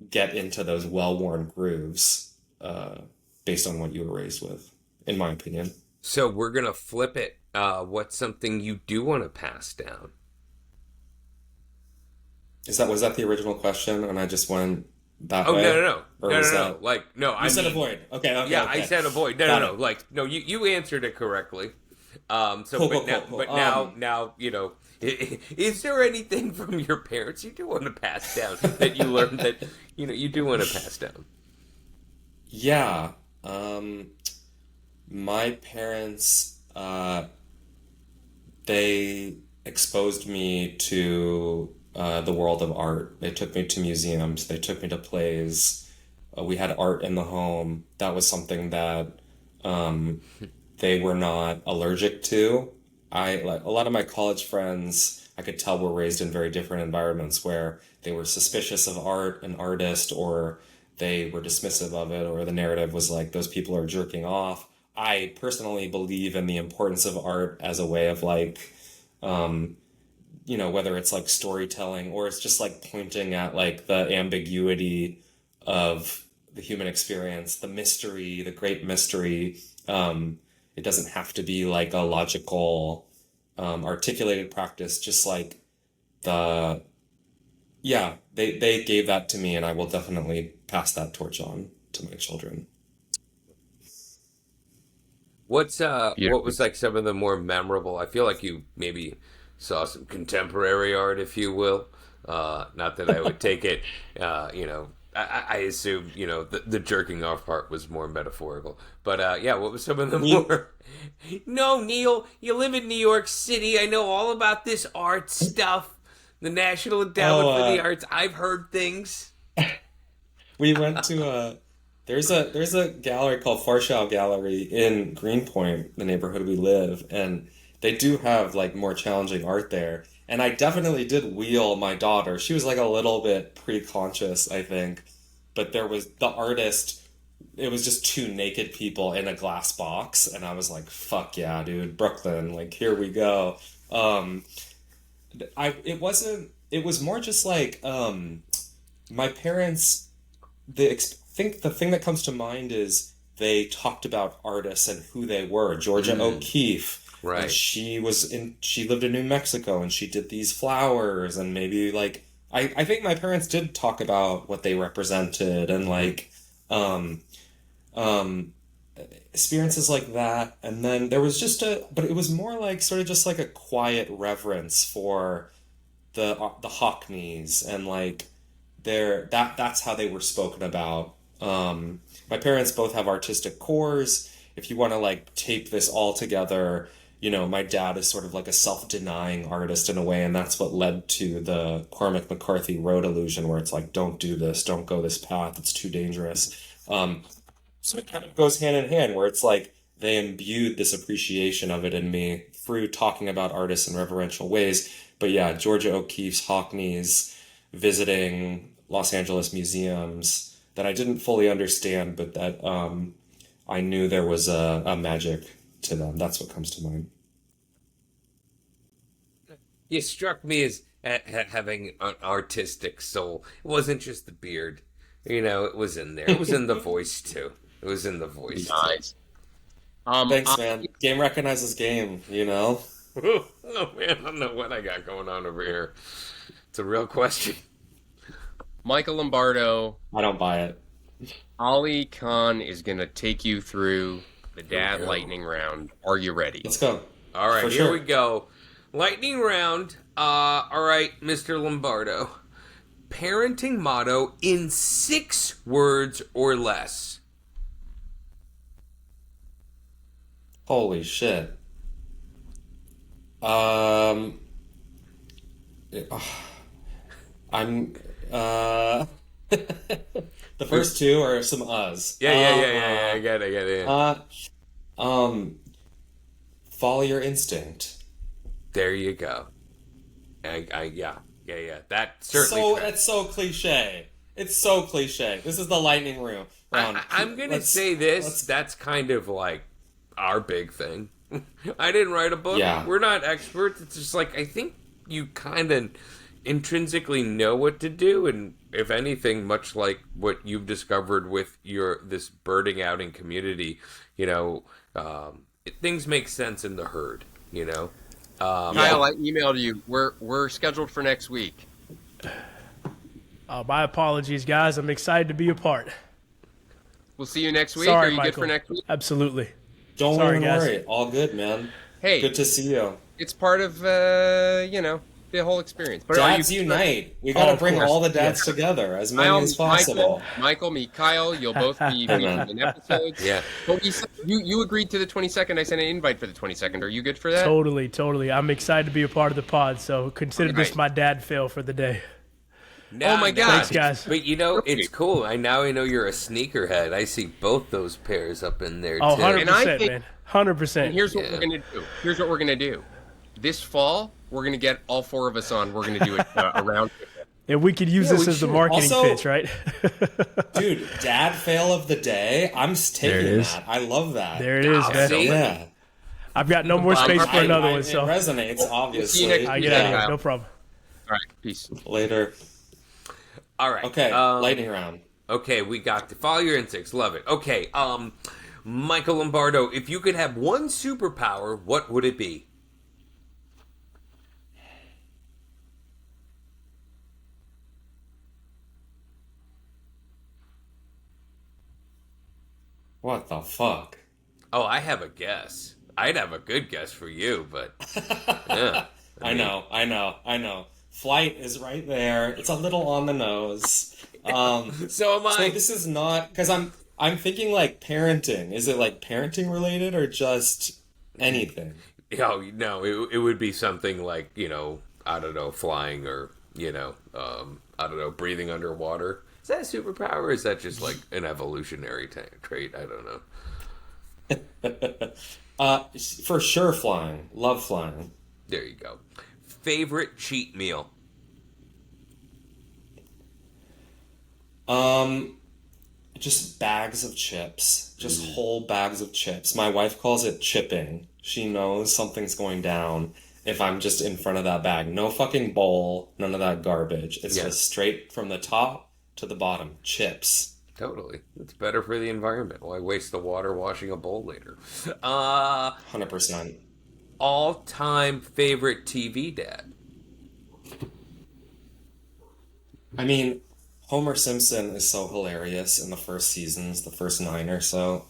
get into those well-worn grooves based on what you were raised with, in my opinion.
So we're gonna flip it. What's something you do want to pass down?
Was that the original question and I just went that way?
No.
Or
No.
was that...
Like, no,
You said avoid. Okay.
Yeah,
Okay.
I said avoid. No. Like, no, you answered it correctly.
Cool.
Now, is there anything from your parents you do want to pass down that you learned that, you do want to pass down?
Yeah. My parents, they exposed me to the world of art. They took me to museums. They took me to plays. We had art in the home. That was something that they were not allergic to. Like a lot of my college friends, I could tell, were raised in very different environments where they were suspicious of art and artist, or they were dismissive of it, or the narrative was like, those people are jerking off. I personally believe in the importance of art as a way of like, whether it's like storytelling or it's just like pointing at like the ambiguity of the human experience, the mystery, the great mystery. It doesn't have to be like a logical, articulated practice, just like the yeah, they gave that to me, and I will definitely pass that torch on to my children.
What
Beautiful.
was like some of the more memorable? I feel like you maybe saw some contemporary art, if you will. Not that I would take it, I assume, the jerking off part was more metaphorical. But yeah, what was some of the
We
more? No, Neil, you live in New York City. I know all about this art stuff. The National
oh
Endowment for the Arts. I've heard things.
we went to a there's a gallery called Farshaw Gallery in Greenpoint, the neighborhood we live, and they do have like more challenging art there. And I definitely did wheel my daughter. She was like a little bit pre-conscious, I think, but there was the artist. It was just two naked people in a glass box, and I was like, "Fuck yeah, dude, Brooklyn! Like here we go." Um, I it wasn't. It was more just like my parents. Think the thing that comes to mind is they talked about artists and who they were. Georgia O'Keeffe, and
Right.
she lived in New Mexico, and she did these flowers, and maybe like I think my parents did talk about what they represented, and like um um experiences like that. And then there was just but it was more like sort of just like a quiet reverence for the Hockneys, and like that's how they were spoken about. My parents both have artistic cores. If you want to like tape this all together, my dad is sort of like a self-denying artist in a way, and that's what led to the Cormac McCarthy road illusion, where it's like, don't do this, don't go this path, it's too dangerous. So it kind of goes hand in hand, where it's like they imbued this appreciation of it in me through talking about artists in reverential ways. But yeah, Georgia O'Keeffe's, Hockneys, visiting Los Angeles museums that I didn't fully understand, but that I knew there was a magic to them. That's what comes to mind.
You struck me as having an artistic soul. It wasn't just the beard. It was in there. It was in the voice too. It was in the voice too.
Nice.
Thanks,
I-
man. Game recognizes game.
Oh man, I don't know what I got going on over here. It's a real question.
Michael Lombardo,
I don't buy it.
Ali Khan is going to take you through the dad
go.
lightning round. Are you ready?
Let's go.
All right,
For
here
sure.
we go. Lightning round. All right, Mr. Lombardo. Parenting motto in 6 words or less.
Holy shit. Um, I'm the first two are some uhs.
Yeah. I get it.
Um, follow your instinct.
There you go. Yeah. That certainly.
So
tracks.
that's so cliche. It's so cliche. This is the lightning round.
I'm gonna
Let's-
say this.
let's-
That's kind of like our big thing. I didn't write a book.
Yeah.
We're not experts. It's just like I think you kind of intrinsically know what to do, and if anything, much like what you've discovered with this birding outing community, things make sense in the herd.
Kyle, I emailed you. We're scheduled for next week.
My apologies, guys. I'm excited to be a part.
We'll see you next week.
Sorry,
Are you
Michael.
good for next week?
Absolutely.
Don't
Sorry,
even
guys.
worry. All good, man.
Hey,
Good to see you.
it's part of the whole experience. But are
Dads
you
unite. We gotta
of
bring
course.
all the dads together, as many
Kyle,
as possible.
Michael, me, Kyle, you'll both be
man.
in episodes.
Yeah.
But you agreed to the 22nd. I sent an invite for the 22nd. Are you good for that?
Totally. I'm excited to be a part of the pod, so consider this
Right.
my dad fail for the day.
Oh my God.
Thanks, guys.
But it's cool. I know you're a sneakerhead. I see both those pairs up in there
Oh,
too.
100%,
And I think-
man. 100%.
And here's what we're gonna do. This fall, we're gonna get all 4 of us on. We're gonna do a round.
And we could use
Yeah,
this
we
as the
should.
marketing
Also-
pitch, right?
Dude, dad fail of the day. I'm
There it
taking
is.
that. I love that.
There it is,
Oh,
man.
see?
Yeah.
I've got no more space for another one,
It
so
resonates, obviously.
next
I
week.
get out of here.
Kyle.
No problem.
All right, peace.
Later.
All right.
Okay, lightning round.
Okay, we got to follow your instincts. Love it. Okay, Michael Lombardo, if you could have one superpower, what would it be?
What the fuck?
Oh, I have a guess. I'd have a good guess for you, but yeah.
I know. Flight is right there. It's a little on the nose.
So am
So
I.
this is not because I'm thinking like parenting. Is it like parenting related or just anything?
Oh, no, it would be something like, I don't know, flying or, I don't know, breathing underwater. Is that a superpower or is that just like an evolutionary trait? I don't know.
For sure, flying. Love flying.
There you go. Favorite cheat meal?
Just bags of chips. Just whole bags of chips. My wife calls it chipping. She knows something's going down if I'm just in front of that bag. No fucking bowl, none of that garbage. It's
Yeah.
just straight from the top to the bottom. Chips.
Totally. It's better for the environment. Why waste the water washing a bowl later?
100%.
All-time favorite TV dad?
I mean, Homer Simpson is so hilarious in the first seasons, the first 9 or so.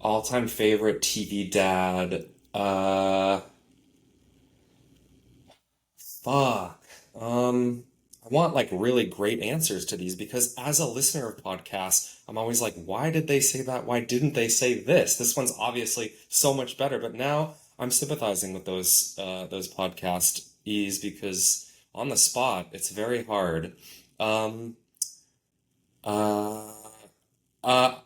All-time favorite TV dad. Fuck. I want like really great answers to these because as a listener of podcasts, I'm always like, why did they say that? Why didn't they say this? This one's obviously so much better. But now I'm sympathizing with those podcast ease because on the spot, it's very hard. Um, uh, uh,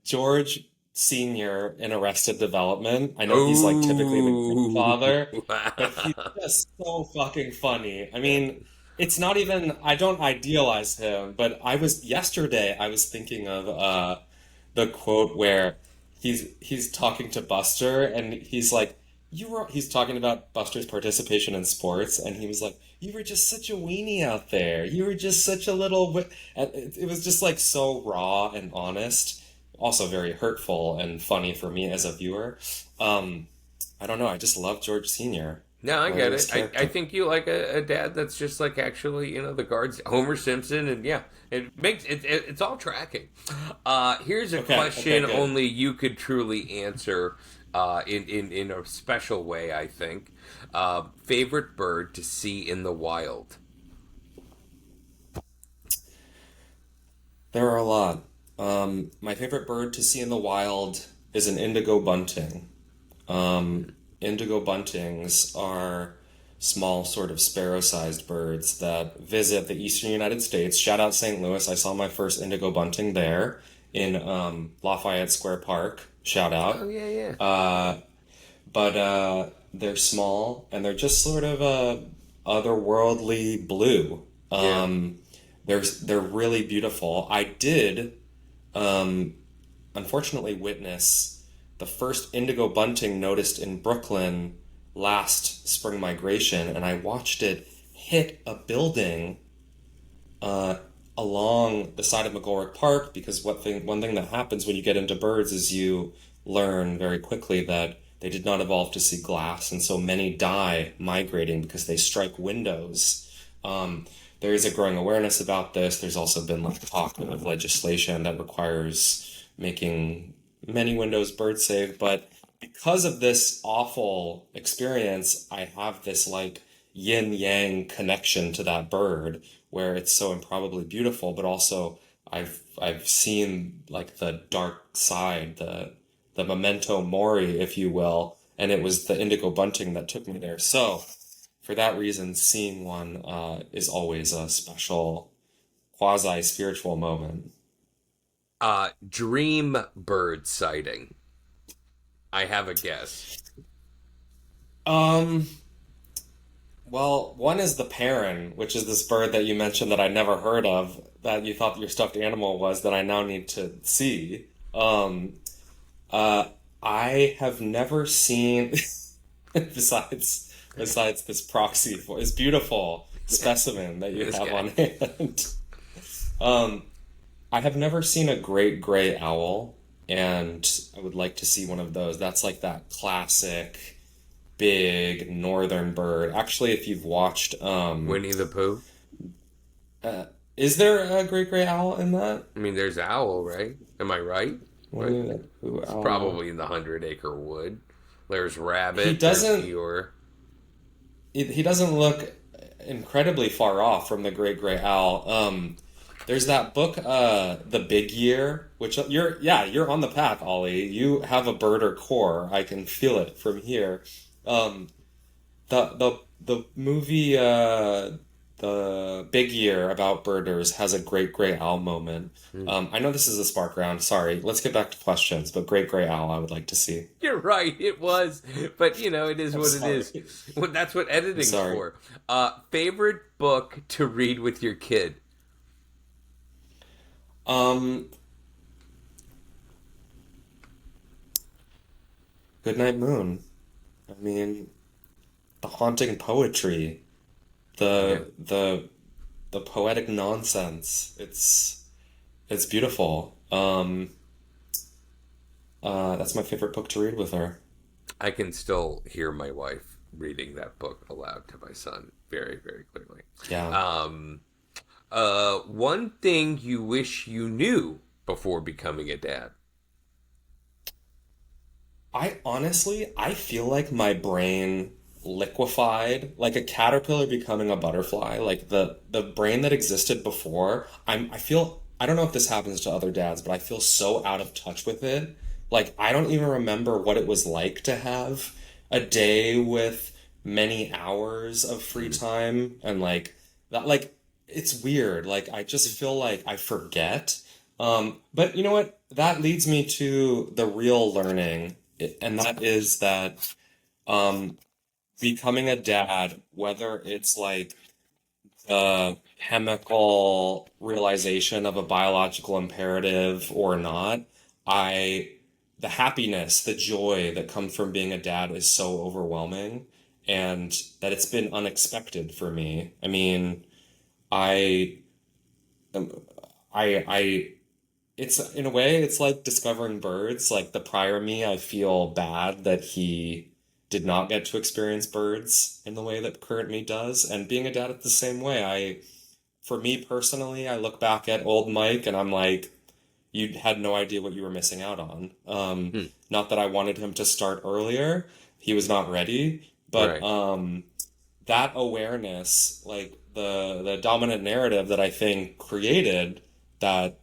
George Senior in Arrested Development. I know he's like typically the grandfather, but he's just so fucking funny. I mean, it's not even, I don't idealize him, but yesterday I was thinking of the quote where he's talking to Buster and he's like, he's talking about Buster's participation in sports and he was like, you were just such a weenie out there. You were just such a and it was just like so raw and honest, also very hurtful and funny for me as a viewer. I don't know. I just love George Senior.
No, I get
His
it. I
character.
think you like a dad that's just like actually, the guards, Homer Simpson, and yeah, it's all tracking. Here's a
Okay,
question
good.
only you could truly answer in a special way, I think. Favorite bird to see in the wild?
There are a lot. My favorite bird to see in the wild is an indigo bunting. Indigo buntings are small, sort of sparrow-sized birds that visit the eastern United States. Shout out St. Louis. I saw my first indigo bunting there in Lafayette Square Park. Shout
Oh
out.
yeah, yeah.
But they're small and they're just sort of otherworldly blue.
Yeah.
They're really beautiful. I did unfortunately witness the first indigo bunting noticed in Brooklyn last spring migration, and I watched it hit a building along the side of McGolrick Park because one thing that happens when you get into birds is you learn very quickly that they did not evolve to see glass, and so many die migrating because they strike windows. There is a growing awareness about this. There's also been like talk of legislation that requires making many windows bird safe, but because of this awful experience, I have this like yin yang connection to that bird where it's so improbably beautiful, but also I've seen like the dark side, the memento mori, if you will, and it was the indigo bunting that took me there. So for that reason, seeing one is always a special quasi spiritual moment.
Dream bird sighting. I have a guess.
Um, well, one is the Perrin, which is this bird that you mentioned that I never heard of, that you thought your stuffed animal was, that I now need to see. Um, I have never seen, besides this proxy for this beautiful specimen that you
This
have
guy.
on hand. Um, I have never seen a great gray owl, and I would like to see one of those. That's like that classic big northern bird. Actually, if you've watched
Winnie the Pooh.
Is there a great gray owl in that?
I mean, there's owl, right? Am I right?
What
Right.
do you, who,
It's
owl?
probably in the 100-acre wood. There's
He
rabbit. There's
doesn't.
Eeyore.
He doesn't look incredibly far off from the great gray owl. There's that book, The Big Year, which you're on the path, Ollie. You have a birder core. I can feel it from here. Um, the movie, The Big Year about birders has a great gray owl moment. I know this is a spark round. Sorry, let's get back to questions. But great gray owl, I would like to see.
You're right. It was, but it is what
sorry.
it is. Well, that's what editing's
sorry.
for. Favorite book to read with your kid?
Um, Goodnight Moon. I mean, the haunting poetry, the poetic nonsense. It's beautiful. That's my favorite book to read with her.
I can still hear my wife reading that book aloud to my son very, very clearly.
Yeah.
One thing you wish you knew before becoming a dad.
I feel like my brain liquefied, like a caterpillar becoming a butterfly. Like the brain that existed before, I don't know if this happens to other dads, but I feel so out of touch with it. Like I don't even remember what it was like to have a day with many hours of free time and like that like it's weird. Like I just feel like I forget. But you know what? That leads me to the real learning, and that is that becoming a dad, whether it's like the chemical realization of a biological imperative or not, the happiness, the joy that comes from being a dad is so overwhelming, and that it's been unexpected for me. I mean, I, I, it's in a way, it's like discovering birds. Like the prior me, I feel bad that he did not get to experience birds in the way that current me does. And being a dad it's the same way. For me personally, I look back at old Mike and I'm like, you had no idea what you were missing out on. Not that I wanted him to start earlier. He was not ready, but
Right.
that awareness, like the dominant narrative that I think created that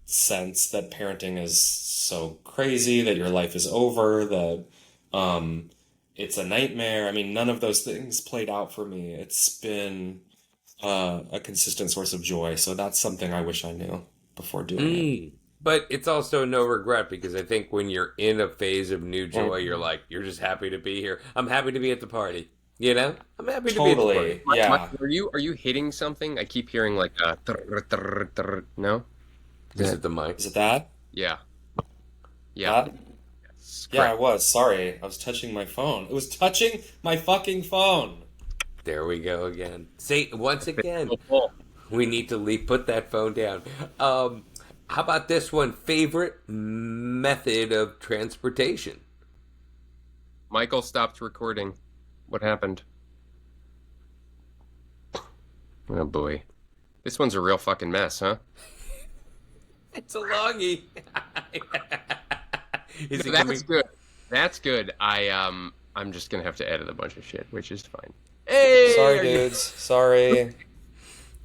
sense that parenting is so crazy, that your life is over, that it's a nightmare. I mean, none of those things played out for me. It's been a consistent source of joy. So that's something I wish I knew before doing it.
But it's also no regret because I think when you're in a phase of new joy, you're just happy to be here. I'm happy to be at the party. I'm happy to be at the
Totally.
party.
Yeah.
Are you hitting something? I keep hearing like a no?
Is it the mic?
Is it that?
Yeah. Yeah.
That? Yeah, I was. Sorry. I was touching my phone. It was touching my fucking phone.
There we go again. Say once again,
Oh,
we need to put that phone down. How about this one? Favorite method of transportation?
Michael stopped recording. What happened? Oh boy. This one's a real fucking mess, huh?
It's a longie. Is it
That's
coming?
good. That's good. I'm just gonna have to edit a bunch of shit, which is fine. Hey,
Sorry,
are you-
dudes. Sorry.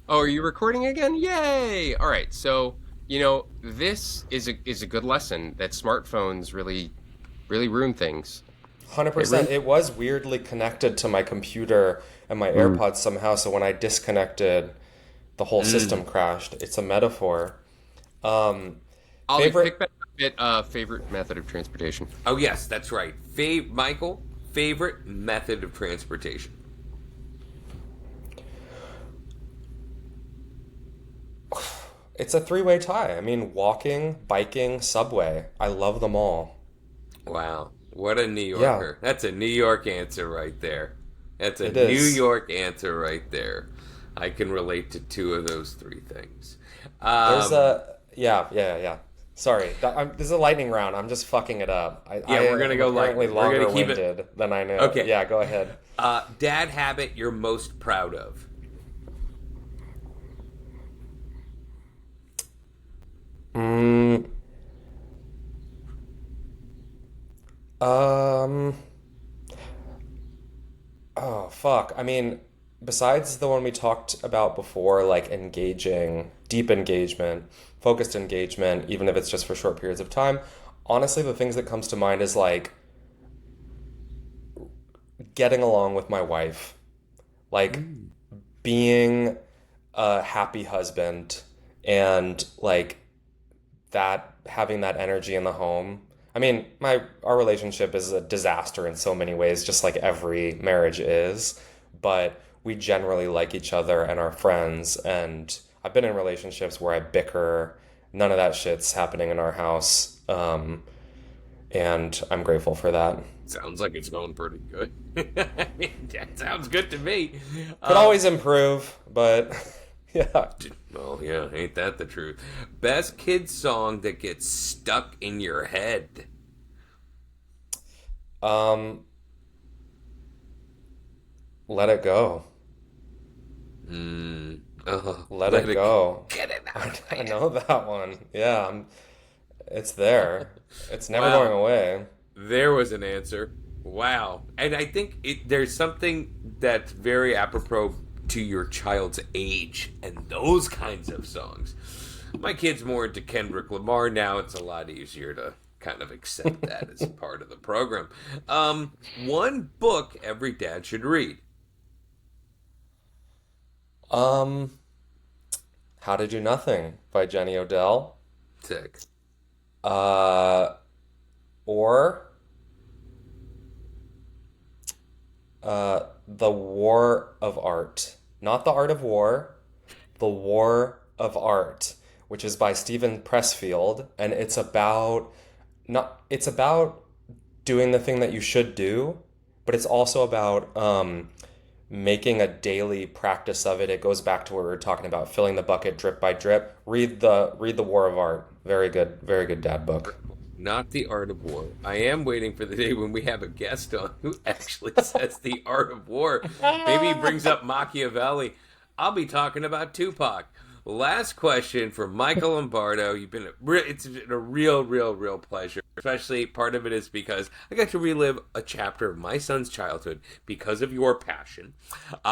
Oh, are you recording again? Yay! All right, so this is a good lesson that smartphones really ruin things.
100%. It was weirdly connected to my computer and my AirPods somehow, so when I disconnected, the whole system crashed. It's a metaphor.
Ollie,
Favorite-
pick back up at favorite method of transportation.
Oh yes, that's right. Michael, favorite method of transportation.
It's a three-way tie. I mean, walking, biking, subway. I love them all.
Wow, what a New Yorker. That's a New York answer right there. That's a
It is.
New York answer right there. I can relate to two of those three things.
There's yeah. Sorry, this is a lightning round. I'm just fucking it up.
We're gonna go
apparently
lightning. We're gonna keep it-
longer-winded than I know.
Okay.
Yeah, go ahead.
Dad habit you're most proud of.
Um, oh, fuck. I mean, besides the one we talked about before, like engaging, deep engagement, focused engagement, even if it's just for short periods of time, honestly, the things that comes to mind is like getting along with my wife, like being a happy husband and like that having that energy in the home. I mean, my our relationship is a disaster in so many ways, just like every marriage is, but we generally like each other and are friends and I've been in relationships where I bicker. None of that shit's happening in our house. And I'm grateful for that.
Sounds like it's going pretty good. I mean, that sounds good to me.
Could always improve, but yeah.
Well, yeah, ain't that the truth? Best kids song that gets stuck in your head.
Um, Let it go. Let it go.
Get it out.
I know that one. Yeah, it's there. It's never
Wow.
going away.
There was an answer. Wow. And I think there's something that's very apropos to your child's age and those kinds of songs. My kid's more into Kendrick Lamar now. It's a lot easier to kind of accept that as part of the program. One book every dad should read.
Um, How to Do Nothing by Jenny Odell.
Sick.
Uh, or The War of Art. Not The Art of War, The War of Art, which is by Stephen Pressfield, and it's about doing the thing that you should do, but it's also about making a daily practice of it. It goes back to what we were talking about, filling the bucket drip by drip. Read the War of Art. Very good dad book.
Not The Art of War. I am waiting for the day when we have a guest on who actually says The Art of War. Maybe he brings up Machiavelli. I'll be talking about Tupac. Last question for Michael Lombardo. It's been a real pleasure. Especially part of it is because I got to relive a chapter of my son's childhood because of your passion.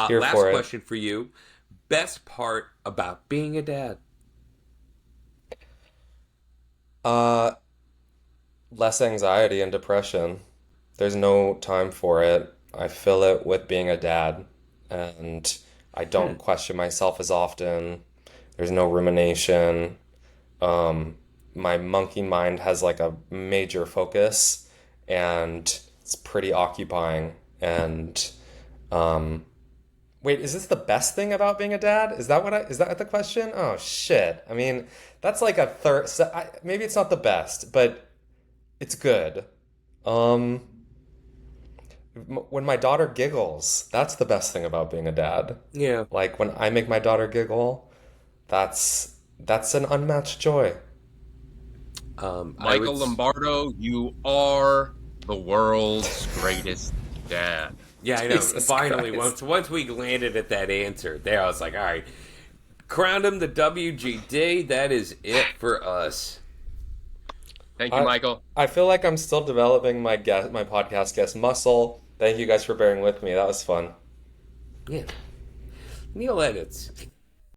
Here
Last
for it.
question for you. Best part about being a dad?
Uh, Less anxiety and depression. There's no time for it. I fill it with being a dad, and I don't question myself as often. There's no rumination. My monkey mind has like a major focus, and it's pretty occupying. And wait, is this the best thing about being a dad? Is that the question? Oh shit. I mean, that's like a third. Maybe it's not the best, but it's good. Um, when my daughter giggles, that's the best thing about being a dad.
Yeah.
Like when I make my daughter giggle, that's an unmatched joy.
Michael Lombardo, you are the world's greatest dad.
Yeah, I know.
Jesus
Finally,
Christ.
once we landed at that answer, there I was like, all right, crowned him the WGD. That is it for us.
Thank you, Michael.
I feel like I'm still developing my podcast guest muscle. Thank you guys for bearing with me. That was fun.
Yeah. Neil edits.